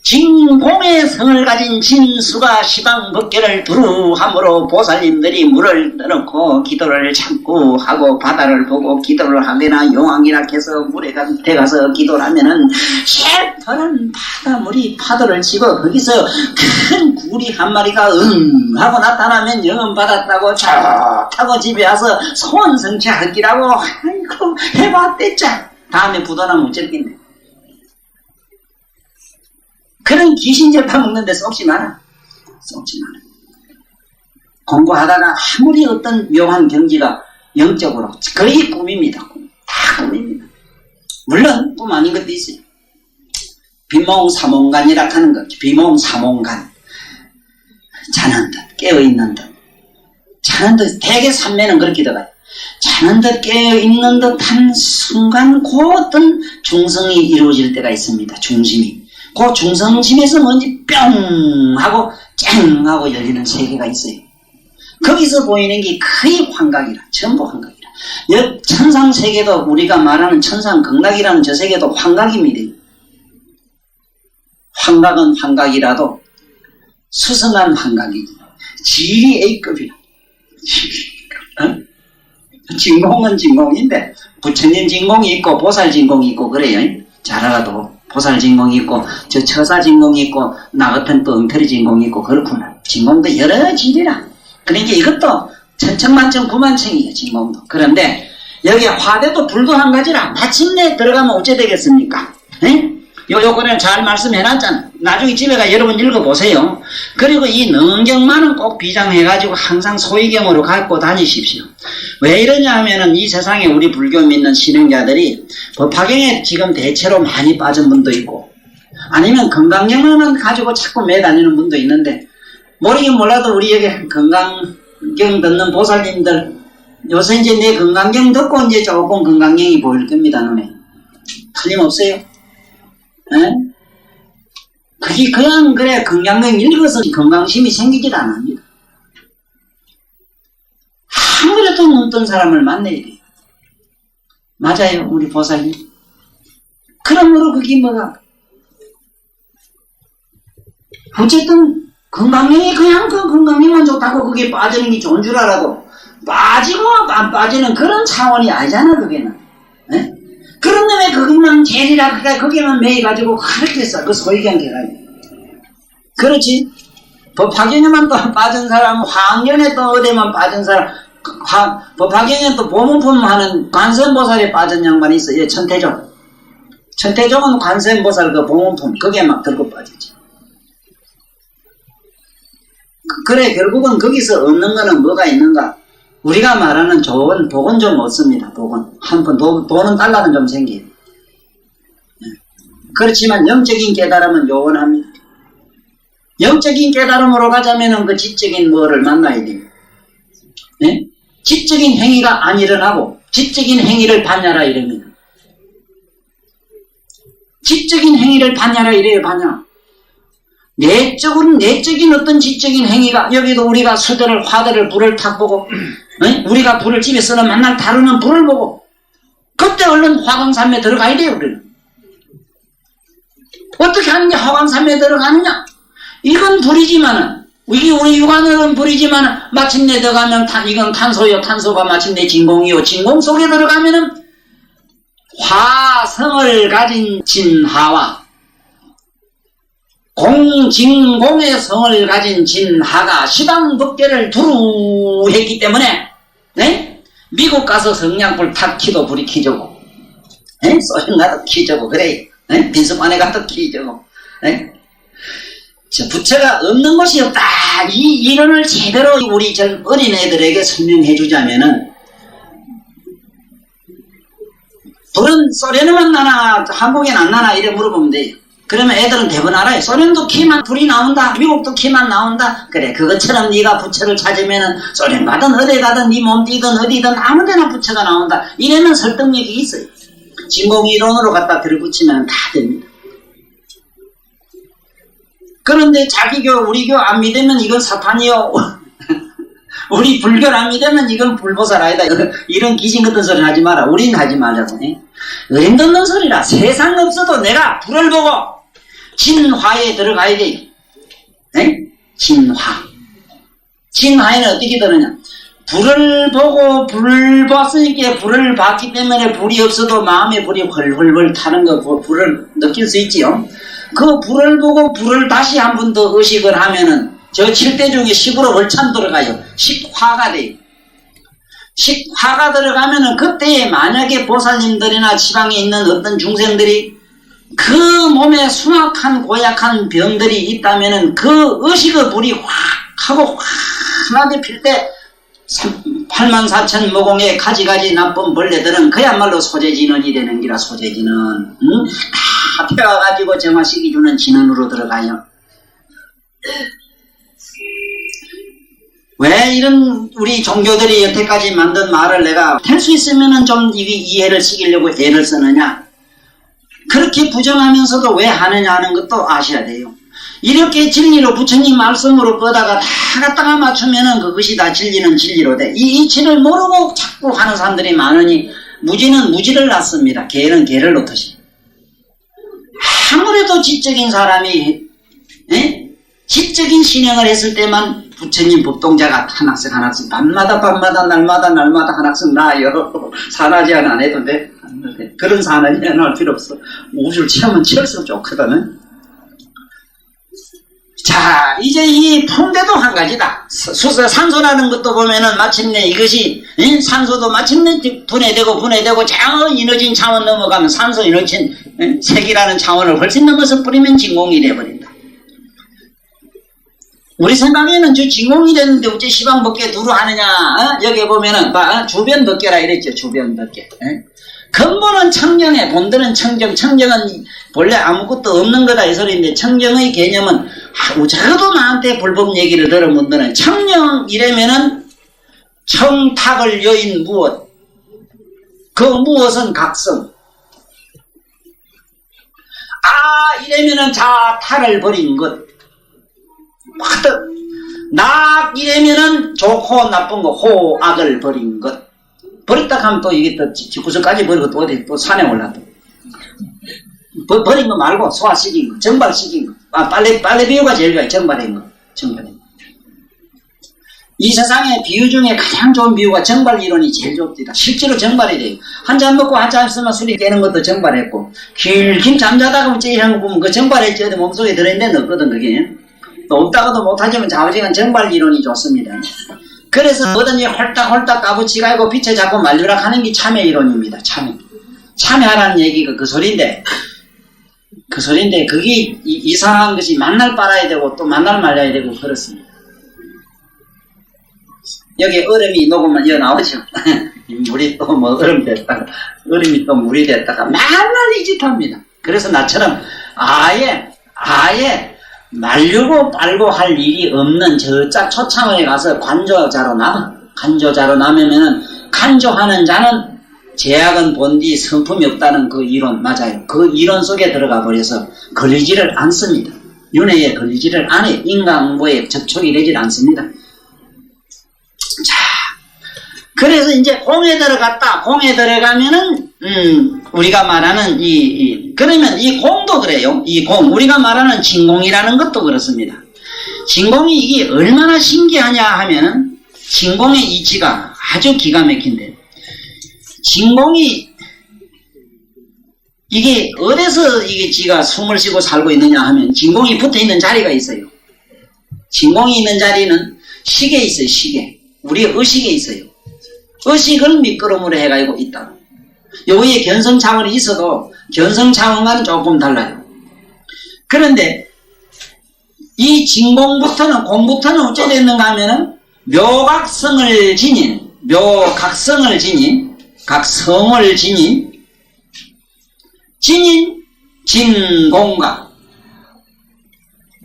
진공의 성을 가진 진수가 시방법계를 두루함으로 보살님들이 물을 떠놓고 기도를 참고 하고 바다를 보고 기도를 하거나 용왕이라 해서 물에 들어가서 기도를 하면은 새파란 바다물이 파도를 치고 거기서 큰 구리 한 마리가 하고 나타나면 영은 받았다고 좋다고 집에 와서 소원성취하기라고 아이고 해봤댔자 다음에 부도나면 어쩔겠네. 그런 귀신 제파 먹는데 썩지 마라. 공부하다가 아무리 어떤 묘한 경지가 영적으로 거의 꿈입니다. 다 꿈입니다. 물론 꿈 아닌 것도 있어요. 비몽사몽간이라 하는 거죠. 비몽사몽간. 자는 듯 깨어있는 듯. 자는 듯 대개 삼매는 그렇게 들어가요. 자는 듯 깨어있는 듯한 순간 그 어떤 중성이 이루어질 때가 있습니다. 중심이. 그 중성심에서 뭔지 뿅 하고 쨍 하고 열리는 세계가 있어요. 거기서 보이는 게 거의 환각이라. 전부 환각이라. 천상 세계도 우리가 말하는 천상 극락이라는 저 세계도 환각입니다. 환각은 환각이라도 수성한 환각이지. 질이 A급이라. 진공은 진공인데 부처님 진공이 있고 보살 진공이 있고 그래요. 잘 알아도 보살 진공이 있고 저 처사 진공이 있고 나 같은 또 엉터리 진공이 있고 그렇구나. 진공도 여러 질이라. 그러니까 이것도 천천만천 구만천이에요. 진공도. 그런데 여기 화대도 불도 한 가지라. 마침내 들어가면 어째 되겠습니까? 요거는 잘 말씀해놨잖아. 나중에 집에 가 여러분 읽어보세요. 그리고 이 능경만은 꼭 비장해가지고 항상 소위경으로 갖고 다니십시오. 왜 이러냐 하면은 이 세상에 우리 불교 믿는 신행자들이 법화경에 지금 대체로 많이 빠진 분도 있고 아니면 건강경만 가지고 자꾸 매다니는 분도 있는데 모르긴 몰라도 우리 여기 건강경 듣는 보살님들 요새 이제 내 건강경 듣고 이제 조금 건강경이 보일 겁니다. 눈에. 틀림없어요. 그게 그냥 그래 건강경 읽어서 건강심이 생기질 않습니다. 아무래도 눈 뜬 사람을 만나야 돼요. 맞아요 우리 보살님. 그러므로 그게 뭐가 어쨌든 건강경이 그냥 그 건강경만 좋다고 그게 빠지는 게 좋은 줄 알아도 빠지고 안 빠지는 그런 차원이 아니잖아 그게는. 그런 놈의 그것만 제일이라 그래 거기만 매여가지고 그렇게 했어. 그 소위경 개가. 그렇지. 법화경에만 또 빠진 사람, 화학연에 또 어디만 빠진 사람, 법화경에 또 보문품 하는 관세음보살에 빠진 양반이 있어. 얘 천태종. 천태종은 관세음보살 그 보문품 거기에 막 들고 빠지지. 그래 결국은 거기서 얻는 거는 뭐가 있는가? 우리가 말하는 좋은 복은 좀 얻습니다. 복은. 한번 돈은 달라는 좀 생겨요. 그렇지만 영적인 깨달음은 요원합니다. 영적인 깨달음으로 가자면은 그 지적인 뭐를 만나야 돼요. 지적인 행위가 안 일어나고 지적인 행위를 반야라 이럽니다. 지적인 행위를 반야라 이래요. 반야. 내적인 어떤 지적인 행위가, 여기도 우리가 수대를, 화대를, 불을 탁 보고, 우리가 불을 집에서는 맨날 다루는 불을 보고, 그때 얼른 화광산매에 들어가야 돼요, 우리는. 어떻게 하는 게 화광산매에 들어가느냐? 이건 불이지만은, 우리 육안으로는 불이지만은, 마침내 들어가면, 이건 탄소요, 탄소가 마침내 진공이요, 진공 속에 들어가면은, 화성을 가진 진하와, 공진공의 성을 가진 진하가 시방법계를 두루 했기 때문에, 네? 미국 가서 성냥불 탁 키도 불이 키져고, 네? 소련 가도 키져고, 그래. 네? 빈속안에 가도 키져고, 네? 부처가 없는 것이 없다. 이 이론을 제대로 우리 어린애들에게 설명해 주자면은, 불은 소련에만 나나, 한국엔 안 나나, 이래 물어보면 돼요. 그러면 애들은 대부분 알아요. 소련도 키만 불이 나온다. 미국도 키만 나온다. 그래, 그것처럼 네가 부처를 찾으면은 소련 가든 어디 가든 네 몸 뛰든 어디든 아무데나 부처가 나온다. 이래는 설득력이 있어요. 진공이론으로 갖다 들이붙이면 다 됩니다. 그런데 자기 교, 우리 교 안 믿으면 이건 사탄이요. 우리 불교를 안 믿으면 이건 불보살 아니다. 이런 기신 같은 소리 하지 마라. 우린 하지 말자고. 어림 듣는 소리라. 세상 없어도 내가 불을 보고 진화에 들어가야 돼. 진화. 진화에는 어떻게 들으냐? 불을 보고 불을 봤으니까 불을 봤기 때문에 불이 없어도 마음에 불이 훨훨 타는 거, 불을 느낄 수 있지요. 그 불을 보고 불을 다시 한 번 더 의식을 하면은 저 7대 중에 10으로 월참 들어가요. 10화가 돼요. 10화가 들어가면은 그때 만약에 보살님들이나 지방에 있는 어떤 중생들이 그 몸에 숭악한 고약한 병들이 있다면은 그 의식의 불이 확 하고 환하게 필 때 84,000 모공의 가지가지 나쁜 벌레들은 그야말로 소재진원이 되는 기라. 소재진원. 다 펴가지고 정화시키 주는 진원으로 들어가요. 왜 이런 우리 종교들이 여태까지 만든 말을 내가 할 수 있으면은 좀 이해를 시키려고 애를 쓰느냐? 그렇게 부정하면서도 왜 하느냐 하는 것도 아셔야 돼요. 이렇게 진리로 부처님 말씀으로 끄다가 다 갖다가 맞추면은 그것이 다 진리는 진리로 돼. 이 이치를 모르고 자꾸 하는 사람들이 많으니 무지는 무지를 낳습니다. 개는 개를 놓듯이. 아무래도 지적인 사람이 지적인 신행을 했을 때만 부처님 법동자가 한 학생 한 학생 밤마다 날마다 한 학생 나요. 산하제한 안 해도 돼. 그런 산하제한 할 필요 없어. 우주를 체험은 체험수록 좋거든. 자, 이제 이 풍대도 한 가지다. 산소라는 것도 보면은 마침내 이것이 산소도 마침내 분해되고 저 이너진 차원 넘어가면 산소 이너진 색이라는 차원을 훨씬 넘어서 뿌리면 진공이 돼버린다. 우리 생각에는 저 진공이 됐는데 어째 시방법계 두루 하느냐? 여기 보면은 주변법계라 이랬죠. 주변법계. 근본은 청정에, 본들은 청정. 청정은 본래 아무것도 없는 거다 이 소리인데, 청정의 개념은 적어도 나한테 불법 얘기를 들은 분들은 청정이라면은 청탁을 여인 무엇, 그 무엇은 각성. 이래면은 자탈을 버린 것. 낙 이래면은 좋고 나쁜 거, 호악을 버린 것. 버렸다 하면 또 이게 또 집구석까지 버리고 또 어디 또 산에 올라도. 버린 거 말고 소화시킨 거, 정발시킨 거. 빨래 비유가 제일 좋아요. 정발한 거. 이 세상에 비유 중에 가장 좋은 비유가 정발 이론이 제일 좋습니다. 실제로 정발이 돼요. 한 잔 먹고 한 잔 쓰면 술이 깨는 것도 정발했고, 길긴 잠자다가 찌이한 거 보면 그 정발했지 어디 몸속에 들어있는 데 없거든, 그게. 또 없다가도 못하지만 자오지간 정발 이론이 좋습니다. 그래서 뭐든지 홀딱 까부치가고 빛에 잡고 말류락 하는 게 참회 이론입니다. 참회하라는 얘기가 그 소리인데 그게 이상한 것이 만날 빨아야 되고 또 만날 말려야 되고 그렇습니다. 여기 얼음이 녹으면 여기 나오죠. 물이 또 뭐 얼음 됐다가 얼음이 또 물이 됐다가 맨날 이 짓 합니다. 그래서 나처럼 아예 말리고 빨고 할 일이 없는 저짝 초창에 가서 관조자로 남으면은 간조하는 자는 제약은 본디 성품이 없다는 그 이론 맞아요. 그 이론 속에 들어가 버려서 걸리지를 않습니다. 윤회에 걸리지를 않아요. 인과응보에 접촉이 되질 않습니다. 자, 그래서 이제 공에 들어갔다. 공에 들어가면은 우리가 말하는 그러면 이 공도 그래요. 이 공, 우리가 말하는 진공이라는 것도 그렇습니다. 진공이 이게 얼마나 신기하냐 하면은 진공의 이치가 아주 기가 막힌데, 진공이 이게 어디서 이게 지가 숨을 쉬고 살고 있느냐 하면 진공이 붙어 있는 자리가 있어요. 진공이 있는 자리는 식에 있어요. 식에. 우리 의식에 있어요. 의식을 밑거름으로 해가지고 있다. 여기에 견성 차원이 있어도 견성 차원과는 조금 달라요. 그런데 이 진공부터는, 공부터는 어째 됐는가 하면은 묘각성을 지닌, 각성을 지닌 진공과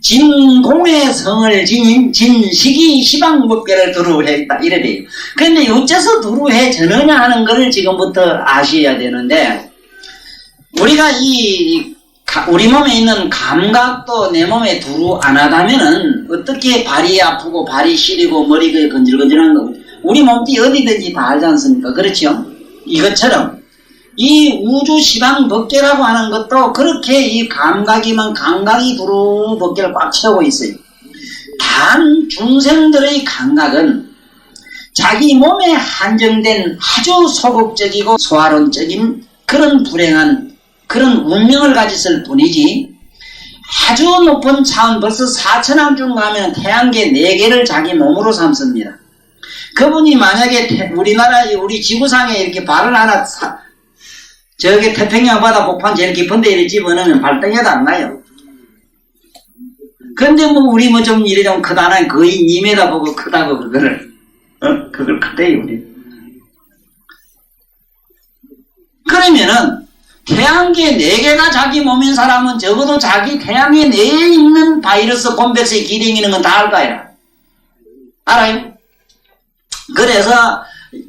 진공의 성을 지닌 진식이 시방법계를 두루했다 이래 돼요. 그런데 어째서 두루해지느냐 하는 것을 지금부터 아셔야 되는데, 우리가 우리 몸에 있는 감각도 내 몸에 두루 안 하다면은 어떻게 발이 아프고 발이 시리고 머리가 건질건질한 거 우리 몸띠 어디든지 다 알지 않습니까? 그렇죠? 이것처럼 이 우주 시방 법계라고 하는 것도 그렇게 이 감각이 두루 법계를 꽉 채우고 있어요. 단 중생들의 감각은 자기 몸에 한정된 아주 소극적이고 소화론적인 그런 불행한 그런 운명을 가졌을 뿐이지, 아주 높은 차원, 벌써 4천왕 중 가면 태양계 4개를 자기 몸으로 삼습니다. 그분이 만약에 우리 지구상에 이렇게 발을 하나 저기 태평양 바다 복판 제일 깊은 데 이렇게 집어넣으면 발등에도 안 나요. 근데 우리 좀 이래 좀 크다는 거의 2m 보고 크다고 그걸 크대요, 우리. 그러면은 태양계 4개가 자기 몸인 사람은 적어도 자기 태양계 내에 있는 바이러스, 곰백스의 기능 있는 건 다 알 거야. 알아요? 그래서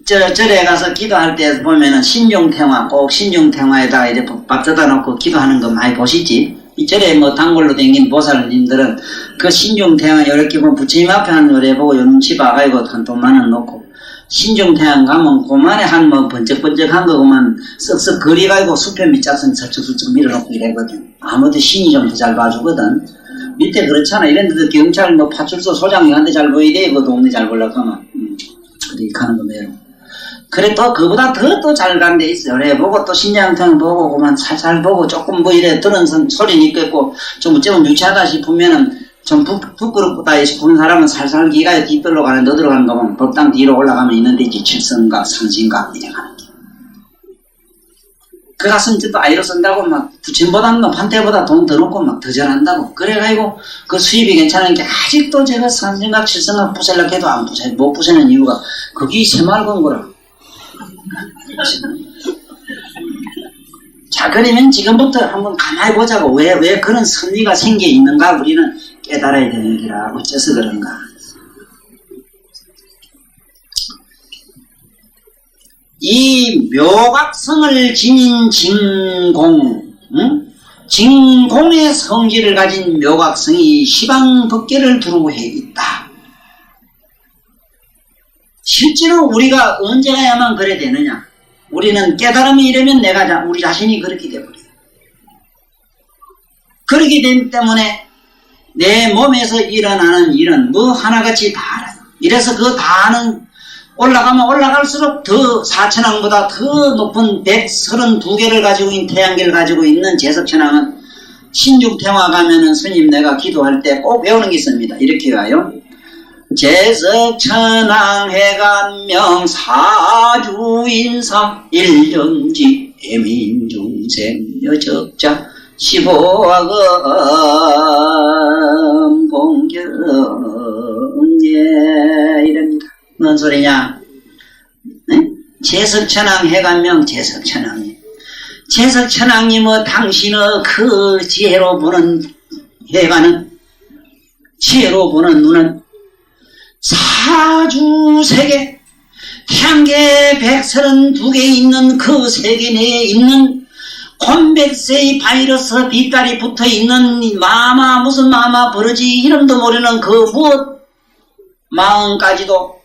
절에 가서 기도할 때 보면은 신중탱화, 꼭 신중탱화에다가 이제 밥 뜯어 놓고 기도하는 거 많이 보시지. 이 절에 단골로 댕긴 보살님들은 그 신중탱화 이렇게 보면 부처님 앞에 한 노래 보고 요 눈치 봐가지고 한 돈만 원 놓고, 신중태양 가면 그만에 한 번쩍번쩍한 거구만 쓱쓱 그리가지고 수표 밑작선 설쩍설쩍 밀어놓고 이래거든. 아무도 신이 좀 더 잘 봐주거든. 밑에 그렇잖아. 이런 데도 경찰 파출소 소장이 한테 잘 보이래. 그 동네 잘 보려고 하면. 그렇게 가는 거네요. 그래 또 그보다 더 잘 간 데 있어요. 그래 보고 또 신장탕 보고 그만 살살 보고 조금 이래 들은 소리는 있겠고 좀 어쩌면 유치하다 싶으면은 좀 부끄럽다 싶은 사람은 살살 기가 뒤떨로 가는 너 들어가는 거면 법당 뒤로 올라가면 있는 데지. 칠성각, 상신각 이래 가는 게. 그 가서 이제 또 아이로 쓴다고 부친보다 판때보다 돈 더 넣고 더 잘한다고. 그래가지고 그 수입이 괜찮은 게 아직도 제가 상신각, 칠성각 부살려고 해도 못 부세는 이유가 거기 새말건 거라. 자, 그러면 지금부터 한번 가만히 보자고. 왜 그런 선리가 생겨 있는가 우리는 깨달아야 되는 기라. 어째서 그런가. 이 묘각성을 지닌 진공, 진공의 성질을 가진 묘각성이 시방법계를 두루해 있다. 실제로 우리가 언제 가야만 그래 되느냐. 우리는 깨달음이 이러면 우리 자신이 그렇게 되어버려요. 그렇게 되기 때문에 내 몸에서 일어나는 일은 하나같이 다 알아요. 이래서 그 다 아는, 올라가면 올라갈수록 더 4천왕보다 더 높은 132개를 가지고 있는 태양계를 가지고 있는 제석천왕은 신중탱화 가면은 스님 내가 기도할 때 꼭 외우는 게 있습니다. 이렇게 가요. 제석천왕 해간명 사주인사 일령지 애민중생 여적자 15억 공경예 이럽니다. 뭔 소리냐? 네? 제석천왕 해간명 제석천왕이 제석천왕이 당신의 그 지혜로 보는 해가는 지혜로 보는 눈은 사주세계 태양계 132개 있는 그 세계 내에 있는 콤백세이 바이러스 뒷다리 붙어있는 마마 무슨 마마 버러지 이름도 모르는 그 무엇 마음까지도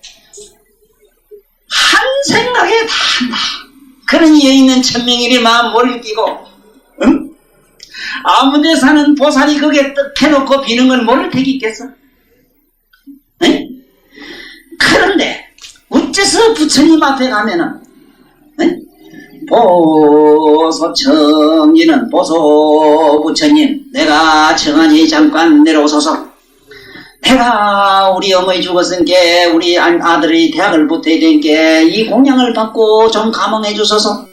한 생각에 다 한다. 그런 여인은 천명일이 마음 몰 끼고 응? 아무데 사는 보살이 그게 떡 해놓고 비는 걸 모를 택이 있겠어? 응? 그런데 어째서 부처님 앞에 가면은 응? 보소청리는 보소 부처님 내가 청하니 잠깐 내려오소서. 내가 우리 어머니 죽었으니까 우리 아들이 대학을 붙어야 되니까 이 공양을 받고 좀 감흥해 주소서.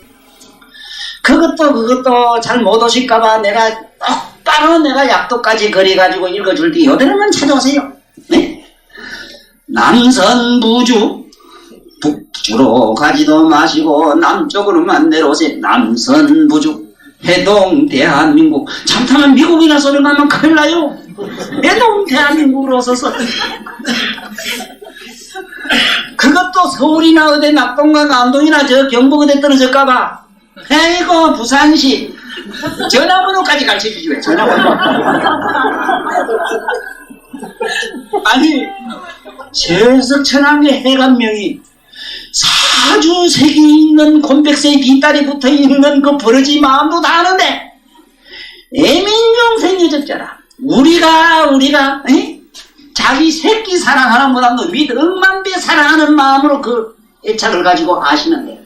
그것도 잘 못 오실까봐 내가 똑바로 내가 약도까지 거리가지고 읽어줄 때 요대로만 찾아오세요. 네? 남선부주 북주로 가지도 마시고 남쪽으로만 내려오세요. 남선부주 해동 대한민국. 참타면 미국이나 소리 가면 큰일 나요. 해동 대한민국으로 오셔서 그것도 서울이나 어디 낙동강 안동이나 저 경북 어디 떨어질까봐 아이고 부산시 전화번호까지 가르쳐주지 왜 전화번호. 아니 세석천왕의 해관명이 사주색이 있는 곤백새의 뒷다리 붙어있는 그 버러지 마음도 다 아는데 애민종 생겨졌잖아. 우리가 에? 자기 새끼 사랑하는 보다도 밑 억만배 사랑하는 마음으로 그 애착을 가지고 아시는데,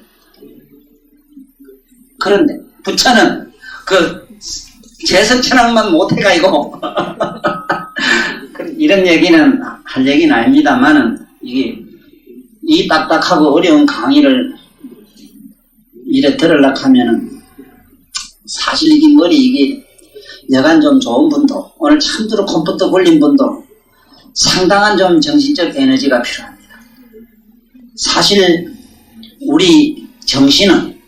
그런데 부처는 그 제석천왕만 못해가지고 이런 얘기는 할 얘기는 아닙니다만은 이게 이 딱딱하고 어려운 강의를 이래 들으려고 하면은 사실 이게 머리 이게 여간 좀 좋은 분도 오늘 참으로 컴퓨터 걸린 분도 상당한 좀 정신적 에너지가 필요합니다. 사실 우리 정신은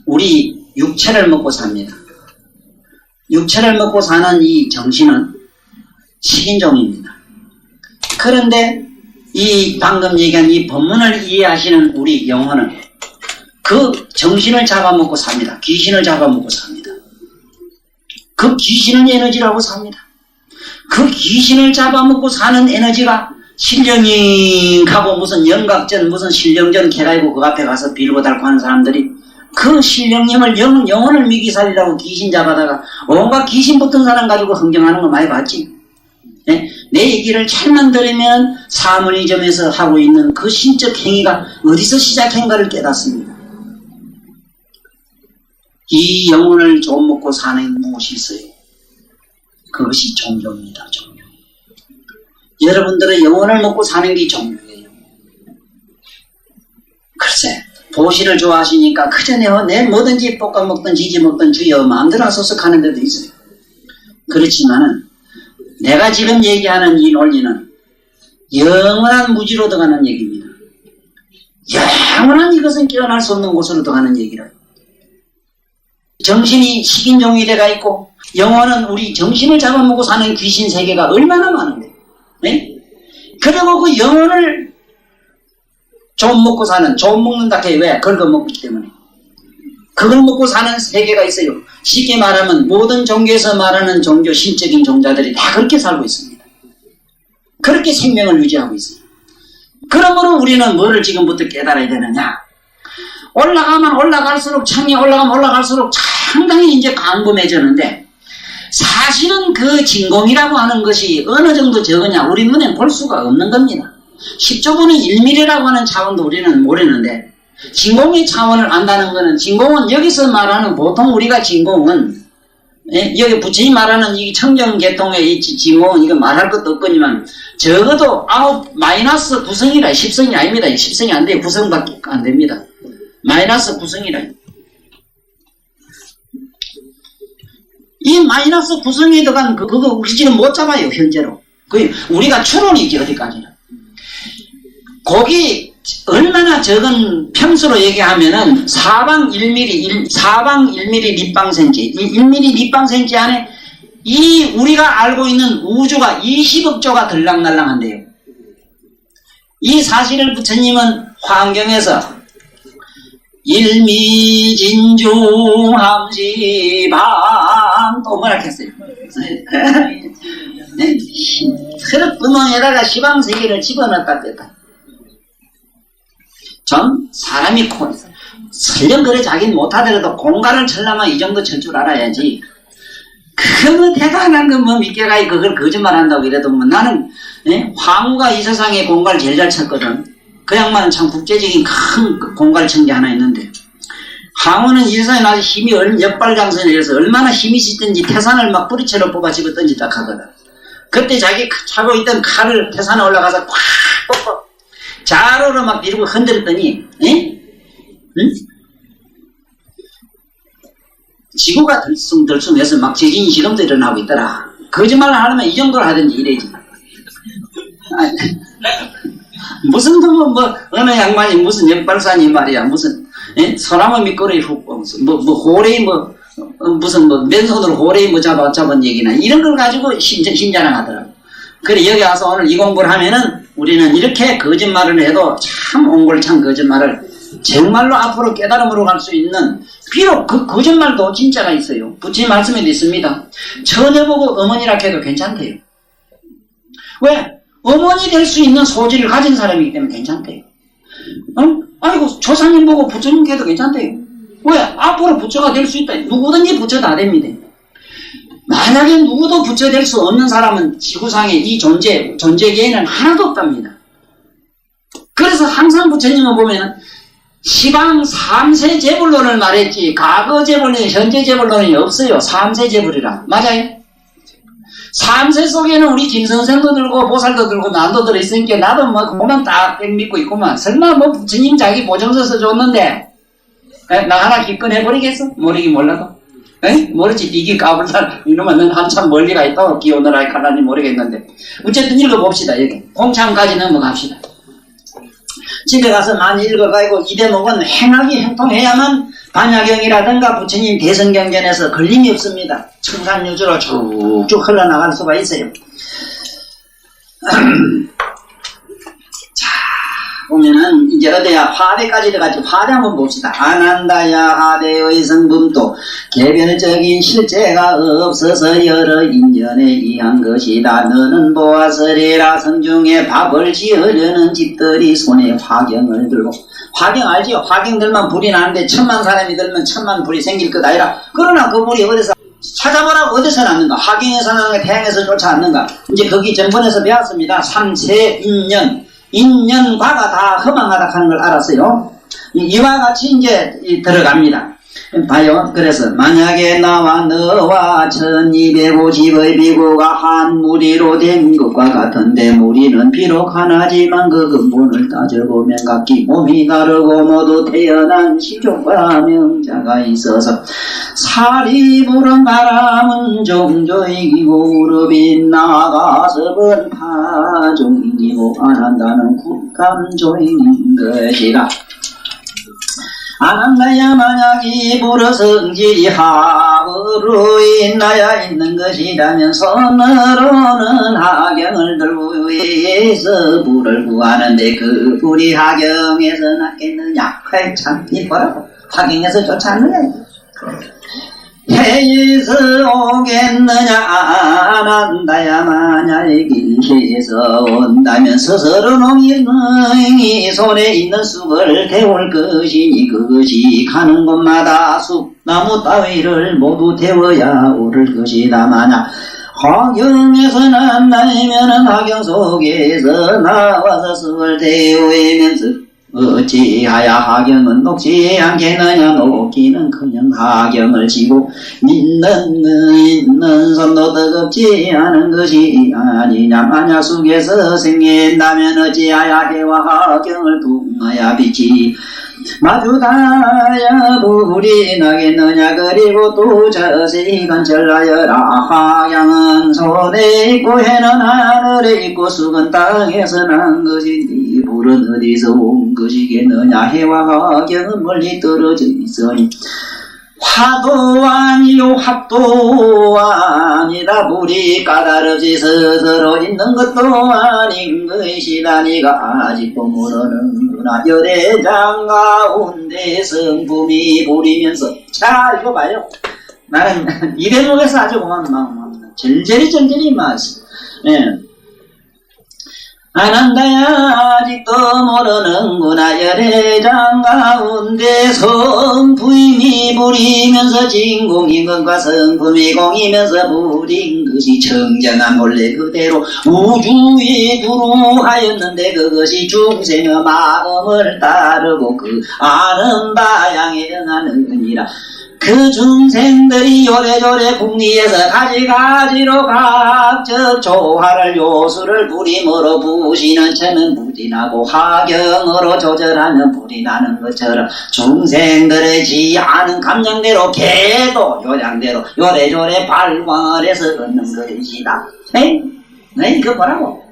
우리 육체를 먹고 삽니다. 육체를 먹고 사는 이 정신은 식인종입니다. 그런데 이 방금 얘기한 이 법문을 이해하시는 우리 영혼은 그 정신을 잡아먹고 삽니다. 귀신을 잡아먹고 삽니다. 그 귀신은 에너지라고 삽니다. 그 귀신을 잡아먹고 사는 에너지가 신령인하고 무슨 영각전 무슨 신령전 개라이고 그 앞에 가서 빌고 달고 하는 사람들이 그 신령님을 영혼을 미기 살리라고 귀신 잡아다가 온갖 귀신 붙은 사람 가지고 흥정하는 거 많이 봤지. 네? 내 얘기를 잘만 들으면 사문이점에서 하고 있는 그 신적 행위가 어디서 시작한가를 깨닫습니다. 이 영혼을 좀 먹고 사는 무엇이 있어요? 그것이 종교입니다. 종교. 여러분들의 영혼을 먹고 사는 게 종교예요. 글쎄 보시를 좋아하시니까 그전에 내 뭐든지 볶아 먹든 지지 먹든 주여 마음대로 하소서 가는 데도 있어요. 그렇지만은 내가 지금 얘기하는 이 논리는 영원한 무지로 들어가는 얘기입니다. 영원한 이것은 깨어날 수 없는 곳으로 들어가는 얘기라. 정신이 식인종이 돼가 있고 영혼은 우리 정신을 잡아먹고 사는 귀신 세계가 얼마나 많은데, 네? 그리고 그 영혼을 좀 먹고 사는, 좀 먹는다 해 왜? 그걸 먹기 때문에. 그걸 먹고 사는 세계가 있어요. 쉽게 말하면 모든 종교에서 말하는 종교, 신적인 종자들이 다 그렇게 살고 있습니다. 그렇게 생명을 유지하고 있어요. 그러므로 우리는 뭐를 지금부터 깨달아야 되느냐? 올라가면 올라갈수록, 창이 올라가면 올라갈수록 상당히 이제 광범해졌는데, 사실은 그 진공이라고 하는 것이 어느 정도 적으냐? 우리 눈에 볼 수가 없는 겁니다. 10조분의 1mm라고 하는 차원도 우리는 모르는데, 진공의 차원을 안다는 것은, 진공은 여기서 말하는 보통 우리가 진공은, 예? 여기 부처님 말하는 이 청정계통의 이 진공은 이거 말할 것도 없거니만, 적어도 마이너스 9성이라 10성이 아닙니다. 10성이 안 돼요. 9성밖에 안 됩니다. 마이너스 9성이라. 이 마이너스 9성에 들어간 그거 우리 지금 못 잡아요, 현재로. 우리가 추론이지, 어디까지는. 거기 얼마나 적은 평수로 얘기하면은 사방 1mm立方cm, 1mm立方cm 안에 이 우리가 알고 있는 우주가 20억 조가 들락날락한데요. 이 사실을 부처님은 환경에서 일미진중함시방 또 뭐라 했어요? 네? 트럭구멍에다가 시방세계를 집어넣었다 뺐다. 전 사람이 설령 그래 자기는 못하더라도 공갈을 칠려면 이 정도 칠 줄 알아야지. 그거 대단한 거 뭐 믿겨가 그걸 거짓말한다고 이래도 뭐 나는 황후가 이 세상에 공갈 제일 잘 쳤거든. 그 양반은 참 국제적인 큰 공갈 친 게 하나 있는데 황후는 이 세상에 나서 힘이 역발장선에 해서 얼마나 힘이 있든지 태산을 막 뿌리채로 뽑아 집어 던지다 하거든. 그때 자기 차고 있던 칼을 태산에 올라가서 꽉 뽑고 자로로 막 밀고 흔들었더니 응? 지구가 들쑥들쑥해서 막 지진 시름도 일어나고 있더라. 거짓말을 하려면 이 정도로 하든지 이래지. 무슨 어느 양반이 무슨 역발사니 말이야. 무슨 소나무 밑거리 훅 호레이 무슨 맨손으로 호레이 잡은 얘기나 이런 걸 가지고 심자랑하더라고. 그래 여기 와서 오늘 이 공부를 하면은 우리는 이렇게 거짓말을 해도 참 옹골찬 거짓말을 정말로 앞으로 깨달음으로 갈 수 있는 비록 그 거짓말도 진짜가 있어요. 부처님 말씀에도 있습니다. 처녀보고 어머니라 해도 괜찮대요. 왜? 어머니 될 수 있는 소질을 가진 사람이기 때문에 괜찮대요. 아이고 조상님 보고 부처님 해도 괜찮대요. 왜? 앞으로 부처가 될 수 있다. 누구든지 부처 다 됩니다. 만약에 누구도 부처 될 수 없는 사람은 지구상에 이 존재계에는 하나도 없답니다. 그래서 항상 부처님을 보면 시방 3세 재불론을 말했지 과거 재불론, 현재 재불론이 없어요. 3세 재불이라. 맞아요? 3세 속에는 우리 김선생도 들고 보살도 들고 난도 들어있으니까 나도 뭐 그것만 딱 믿고 있구만. 설마 뭐 부처님 자기 보정서 써줬는데 나 하나 기권해버리겠어? 모르긴 몰라도. 모르지. 이게 까불다 이놈은 넌 한참 멀리 가 있다고 기오느라 가라니 모르겠는데 어쨌든 읽어봅시다. 여기 공창까지 넘어갑시다. 집에 가서 많이 읽어가지고 이 대목은 행하기 행통해야만 반야경이라든가 부처님 대성경전에서 걸림이 없습니다. 청산유주로 쭉쭉 흘러나갈 수가 있어요. 자 보면은 이제 어디야 화대까지 들어가지. 화대 한번 봅시다. 아난다야 하대의 성분도 개별적인 실제가 없어서 여러 인연에 의한 것이다. 너는 보아서리라. 성중에 밥을 지으려는 집들이 손에 화경을 들고. 화경 알지요? 화경 들면 불이 나는데 1000만 사람이 들면 1000만 불이 생길 것 아니라. 그러나 그 불이 어디서 찾아보라고 어디서 났는가? 화경에서 나는가 태양에서 쫓아왔는가? 이제 거기 전번에서 배웠습니다. 삼세 인연과가 다 허망하다 하는 걸 알았어요. 이와 같이 이제 들어갑니다. 봐요. 그래서 만약에 나와 너와 1250의 비구가 한 무리로 된 것과 같은데 무리는 비록 하나지만 그 근본을 따져보면 각기 몸이 다르고 모두 태어난 시족과 명자가 있어서 살이 부른 바람은 종조이기고 무릎이 나가서 번파종이고 안 한다는 국감조인 것이라. 아난다야 만약이 불어성질이 합으로 있나야 있는 것이라면 선으로는 하경을 들고 위에서 불을 구하는데 그 불이 하경에서 났겠느냐. 참 이뻐라고 하경에서 쫓아왔느냐. 해에서 오겠느냐. 아난다야 만약에 길에서 온다면 스스로 농이 손에 있는 쑥을 태울 것이니 그것이 가는 곳마다 쑥나무 따위를 모두 태워야 오를 것이다. 만약 화경에서 난다면은 화경 속에서 나와서 쑥을 태우면서 어찌하야 하경은 녹지 않겠느냐. 녹기는 그냥 하경을 지고 있는 손도 뜨겁지 않은 것이 아니냐. 만약 쑥에서 생긴다면 어찌하야 해와 하경을 통하야 빛이 마주다야 불이 나겠느냐. 그리고 또 자세히 관찰하여라. 하경은 손에 있고 해는 하늘에 있고 쑥은 땅에서 난 것인데 불은 어디서 온 것이겠느냐. 해와 하경은 멀리 떨어져 있으니 화도 아니요 합도 아니다. 불이 까다롭지 스스로 있는 것도 아닌 것이다. 네가 아직도 모르는구나. 열애장 가운데 성품이 부리면서. 자, 이거 봐요. 나는 이 대목에서 아주 고맙습니다. 절절히 맞았어. 예. 아난다야 아직도 모르는구나. 열애장 가운데 성품이 부리면서 진공인 것과 성품이 공이면서 부린 것이 청정한 본래 그대로 우주에 두루하였는데 그것이 중생의 마음을 따르고 그 아름다양에 응하느니라. 그 중생들이 요래조래 궁리에서 가지가지로 각적 조화를 요술을 부림으로 부시는 처는 불이 나고 화경으로 조절하는 불이 나는 것처럼 중생들의 지아는 감정대로 개도 요량대로 요래조래 발광을 해서 얻는 것이다. 에이, 이거 뭐라고?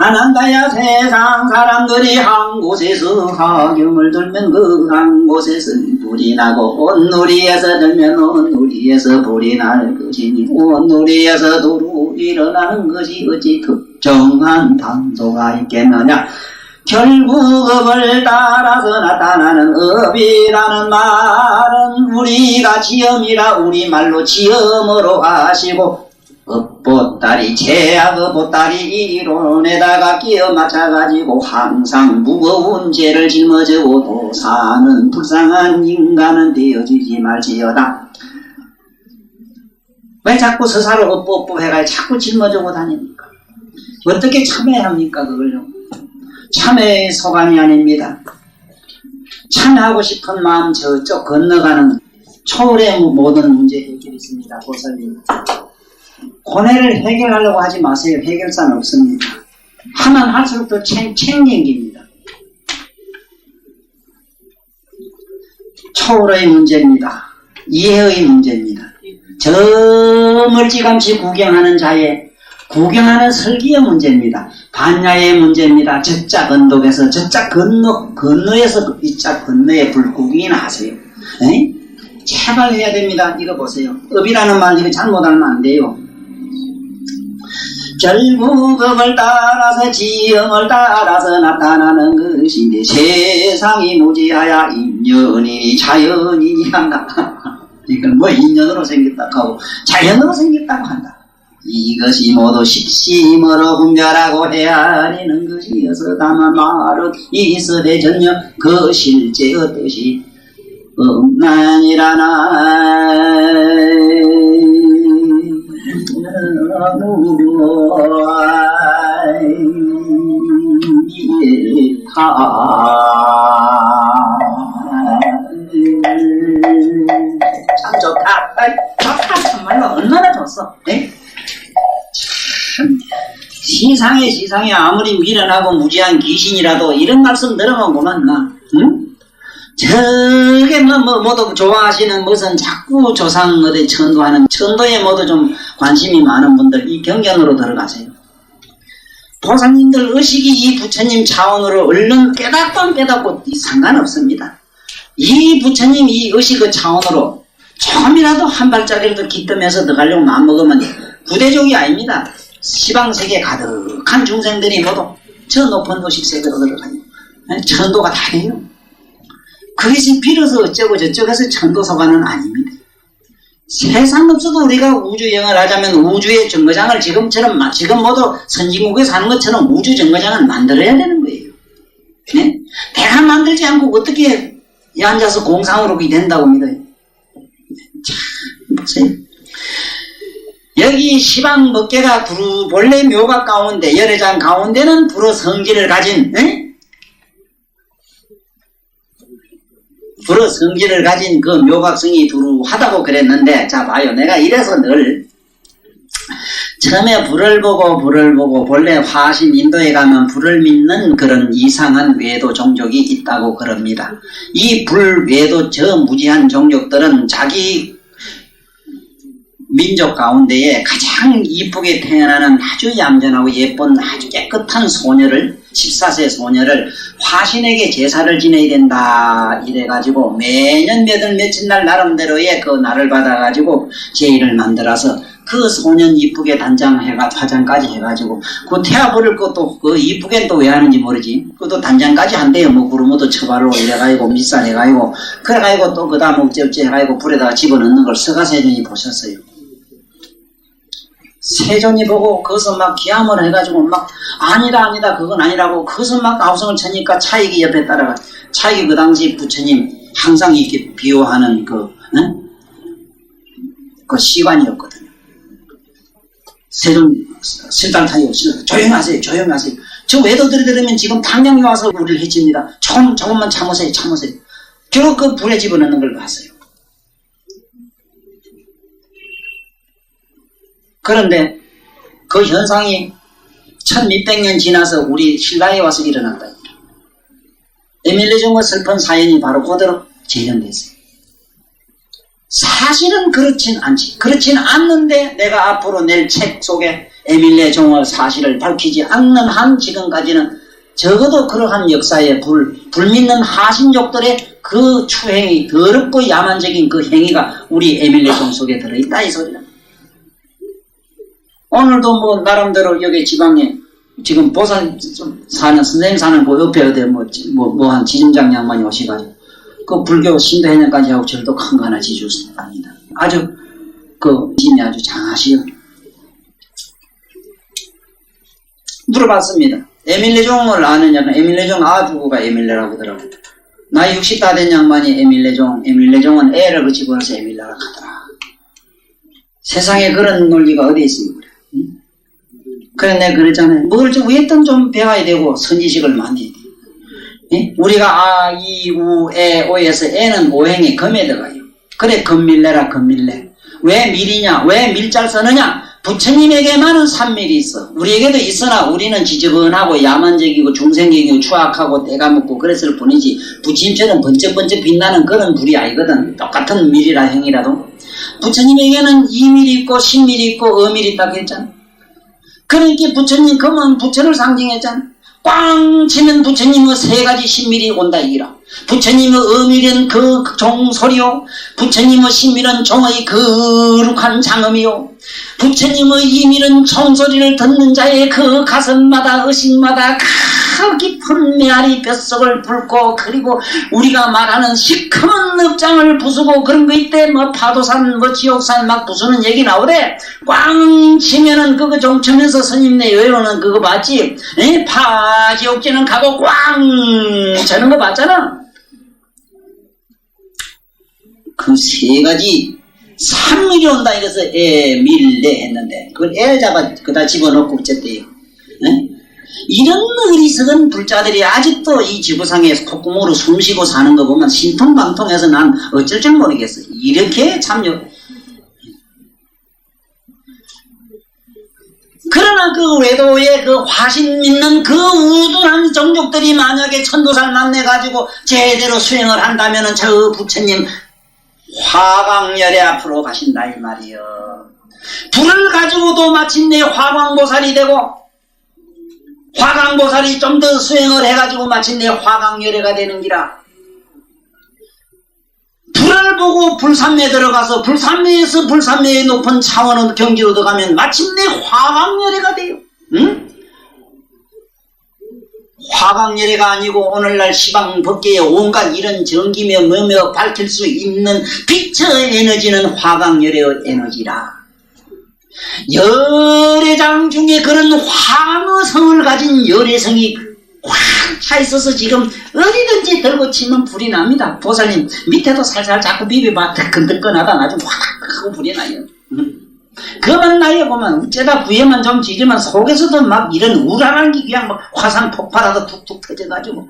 아난다야 세상 사람들이 한 곳에서 화경을 들면 그 한 곳에서 불이 나고 온누리에서 들면 온누리에서 불이 날 것이니 온누리에서 두루 일어나는 것이 어찌 특정한 단서가 있겠느냐. 결국 업을 따라서 나타나는 업이라는 말은 우리가 지엄이라 우리말로 지엄으로 하시고 업보따리 죄악 보따리 이론에다가 끼어 맞춰가지고 항상 무거운 죄를 짊어지고 도사는 불쌍한 인간은 되어지지 말지어다. 왜 자꾸 스스로 업보 해가 자꾸 짊어지고 다닙니까? 어떻게 참회합니까 그걸요? 참회의 소관이 아닙니다. 참회하고 싶은 마음 저쪽 건너가는 초월의 모든 문제 해결이 있습니다. 보살님. 고뇌를 해결하려고 하지 마세요. 해결사는 없습니다. 하면 할수록 더 챙깁니다. 초월의 문제입니다. 이해의 문제입니다. 저 멀찌감치 구경하는 자의 구경하는 설기의 문제입니다. 반야의 문제입니다. 저짝 언덕에서 저짝 건너에서 이짝 건너에 불구경이나 하세요. 에이? 제발 해야 됩니다. 이거 보세요. 업이라는 말 이거 잘못하면 안 돼요. 결국 업을 따라서 지엄을 따라서 나타나는 것인데 세상이 무지하야 인연이 자연이니 한다. 이건 뭐 인연으로 생겼다고 하고 자연으로 생겼다고 한다. 이것이 모두 식심으로 분별하고 헤아리는 것이어서 다만 말은 이스대 전혀 그 실제 어떠시 없나니라나. 참 좋다. 좋다. 정말로 얼마나 좋았어. 네? 시상에 아무리 미련하고 무지한 귀신이라도 이런 말씀 들으면 고맙나? 응? 저게 모두 좋아하시는 무슨 자꾸 조상 어디 천도하는 천도에 모두 좀 관심이 많은 분들 이 경전으로 들어가세요. 보살님들 의식이 이 부처님 차원으로 얼른 깨닫고 상관없습니다. 이 부처님 이 의식의 차원으로 조금이라도 한 발자리라도 기뜸해서 들어가려고 마음먹으면 구대족이 아닙니다. 시방세계 가득한 중생들이 모두 저 높은 의식세계로 들어가요. 천도가 다 돼요. 그것이 빌어서 어쩌고 저쩌고해서 천도서관은 아닙니다. 세상 없어도 우리가 우주여행을 하자면 우주의 정거장을 지금 모두 선진국에 사는 것처럼 우주 정거장을 만들어야 되는 거예요. 네? 대가 만들지 않고 어떻게 이 앉아서 공상으로 된다고 믿어요. 참 보세요. 여기 시방 먹개가 본래 묘각 가운데 열애장 가운데는 불어 성질을 가진 불어 성질을 가진 그 묘각성이 두루하다고 그랬는데, 자 봐요. 내가 이래서 늘 처음에 불을 보고 본래 화신 인도에 가면 불을 믿는 그런 이상한 외도 종족이 있다고 그럽니다. 이 불 외도 저 무지한 종족들은 자기 민족 가운데에 가장 이쁘게 태어나는 아주 얌전하고 예쁜 아주 깨끗한 소녀를 14세 소녀를 화신에게 제사를 지내야 된다 이래가지고 매년 며칠 날 나름대로의 그 날을 받아가지고 제의를 만들어서 그 소년 이쁘게 단장해가 화장까지 해가지고 그 태아부를 것도 그 이쁘게 또 왜 하는지 모르지 그것도 단장까지 한대요. 뭐 구르모도 처바로 이래가지고 밑살 해가지고 그래가지고 또 그 다음 어쩌지 해가지고 불에다가 집어넣는 걸 서가세존이 보셨어요. 세존이 보고 거기서 막 기함을 해가지고 막 아니다 그건 아니라고 거기서 막 아우성을 쳐니까 차익이 옆에 따라가 차익이 그 당시 부처님 항상 이렇게 비유하는 그 시관이었거든요. 세존 실당타요 조용하세요. 저 외도들이 들으면 지금 당장에 와서 우리를 해칩니다. 조금만 참으세요. 결국 그 불에 집어넣는 걸 봤어요. 그런데 그 현상이 1600년 지나서 우리 신라에 와서 일어났다. 에밀레종과 슬픈 사연이 바로 그대로 재현됐어요. 사실은 그렇진 않지. 그렇진 않는데 내가 앞으로 낼 책 속에 에밀레종의 사실을 밝히지 않는 한 지금까지는 적어도 그러한 역사에 불 믿는 하신족들의 그 추행이 더럽고 야만적인 그 행위가 우리 에밀레종 속에 들어있다 이 소리다. 오늘도 뭐 나름대로 여기 지방에 지금 보산 사는 선생님 사는 그 옆에 어디 뭐 한 지점장 양반이 오시가지고 그 불교 신도회장까지 하고 절도 큰 거 하나 지주습니다. 아주 그 힘이 아주 장하시요. 물어봤습니다. 에밀레종을 아느냐? 에밀레종 아주고가 에밀레라고 하더라고요. 나이 60 다 된 양반이 에밀레종은 애를 그 집어넣어서 에밀레라 하더라. 세상에 그런 논리가 어디 있습니까? 그래 내가 그랬잖아요. 뭘 좀 위에든 좀 배워야 되고 선지식을 많이 해야 돼. 우리가 아, 이, 우, 에, 오에서 에는 오행에 금에 들어가요. 그래 금밀레라 금밀레. 왜 밀이냐? 왜 밀자를 쓰느냐? 부처님에게만은 산밀이 있어. 우리에게도 있으나 우리는 지저분하고 야만적이고 중생적이고 추악하고 때가 묻고 그랬을 뿐이지 부처님처럼 번쩍번쩍 빛나는 그런 불이 아니거든. 똑같은 밀이라 행이라도. 부처님에게는 2밀이 있고 10밀이 있고 어밀이 있다고 했잖아. 그러니까 부처님 금은 부처를 상징했잖아. 꽝 치면 부처님의 3가지 10밀이 온다 이기라. 부처님의 어밀은 그 종소리요. 부처님의 10밀은 종의 거룩한 장음이요. 부처님의 2밀은 종소리를 듣는 자의 그 가슴마다 의식마다 그 깊은 메아리 뼛속을 붉고 그리고 우리가 말하는 시커먼 읍장을 부수고 그런 거 있대. 뭐 파도산 뭐 지옥산 막 부수는 얘기 나오대. 꽝 치면은 그거 종치면서 스님네 외로는 그거 봤지. 파지옥지는 가고 꽝 저는 거 봤잖아. 그 3가지 3밀이 온다 이래서 밀레 했는데 그걸 애자가 그다 집어넣고 어쨌대요. 이런 어리석은 불자들이 아직도 이 지구상에 콧구멍으로 숨쉬고 사는 거 보면 신통방통해서 난 어쩔 줄 모르겠어. 이렇게 참여. 그러나 그 외도에 그 화신 믿는 그 우둔한 종족들이 만약에 천도살 만나가지고 제대로 수행을 한다면은 저 부처님 화광열의 앞으로 가신다 이 말이요. 불을 가지고도 마침내 화광보살이 되고 화광보살이 좀 더 수행을 해가지고 마침내 화광열애가 되는 기라. 불을 보고 불산매에 들어가서 불산매에서 불산매의 높은 차원의 경지로 들어가면 마침내 화광열애가 돼요. 응? 화광열애가 아니고 오늘날 시방법계에 온갖 이런 전기며 뭐며 밝힐 수 있는 빛의 에너지는 화광열애의 에너지라. 열애장 중에 그런 황어성을 가진 열애성이 확 차있어서 지금 어디든지 들고 치면 불이 납니다. 보살님 밑에도 살살 자꾸 비벼봐. 뜨끈뜨끈하다 나중에 확 하고 불이 나요. 그만 나요 보면 어쩌다 부에만 좀 지지만 속에서도 막 이런 우랄한 게 그냥 막 화산 폭발하다 툭툭 터져가지고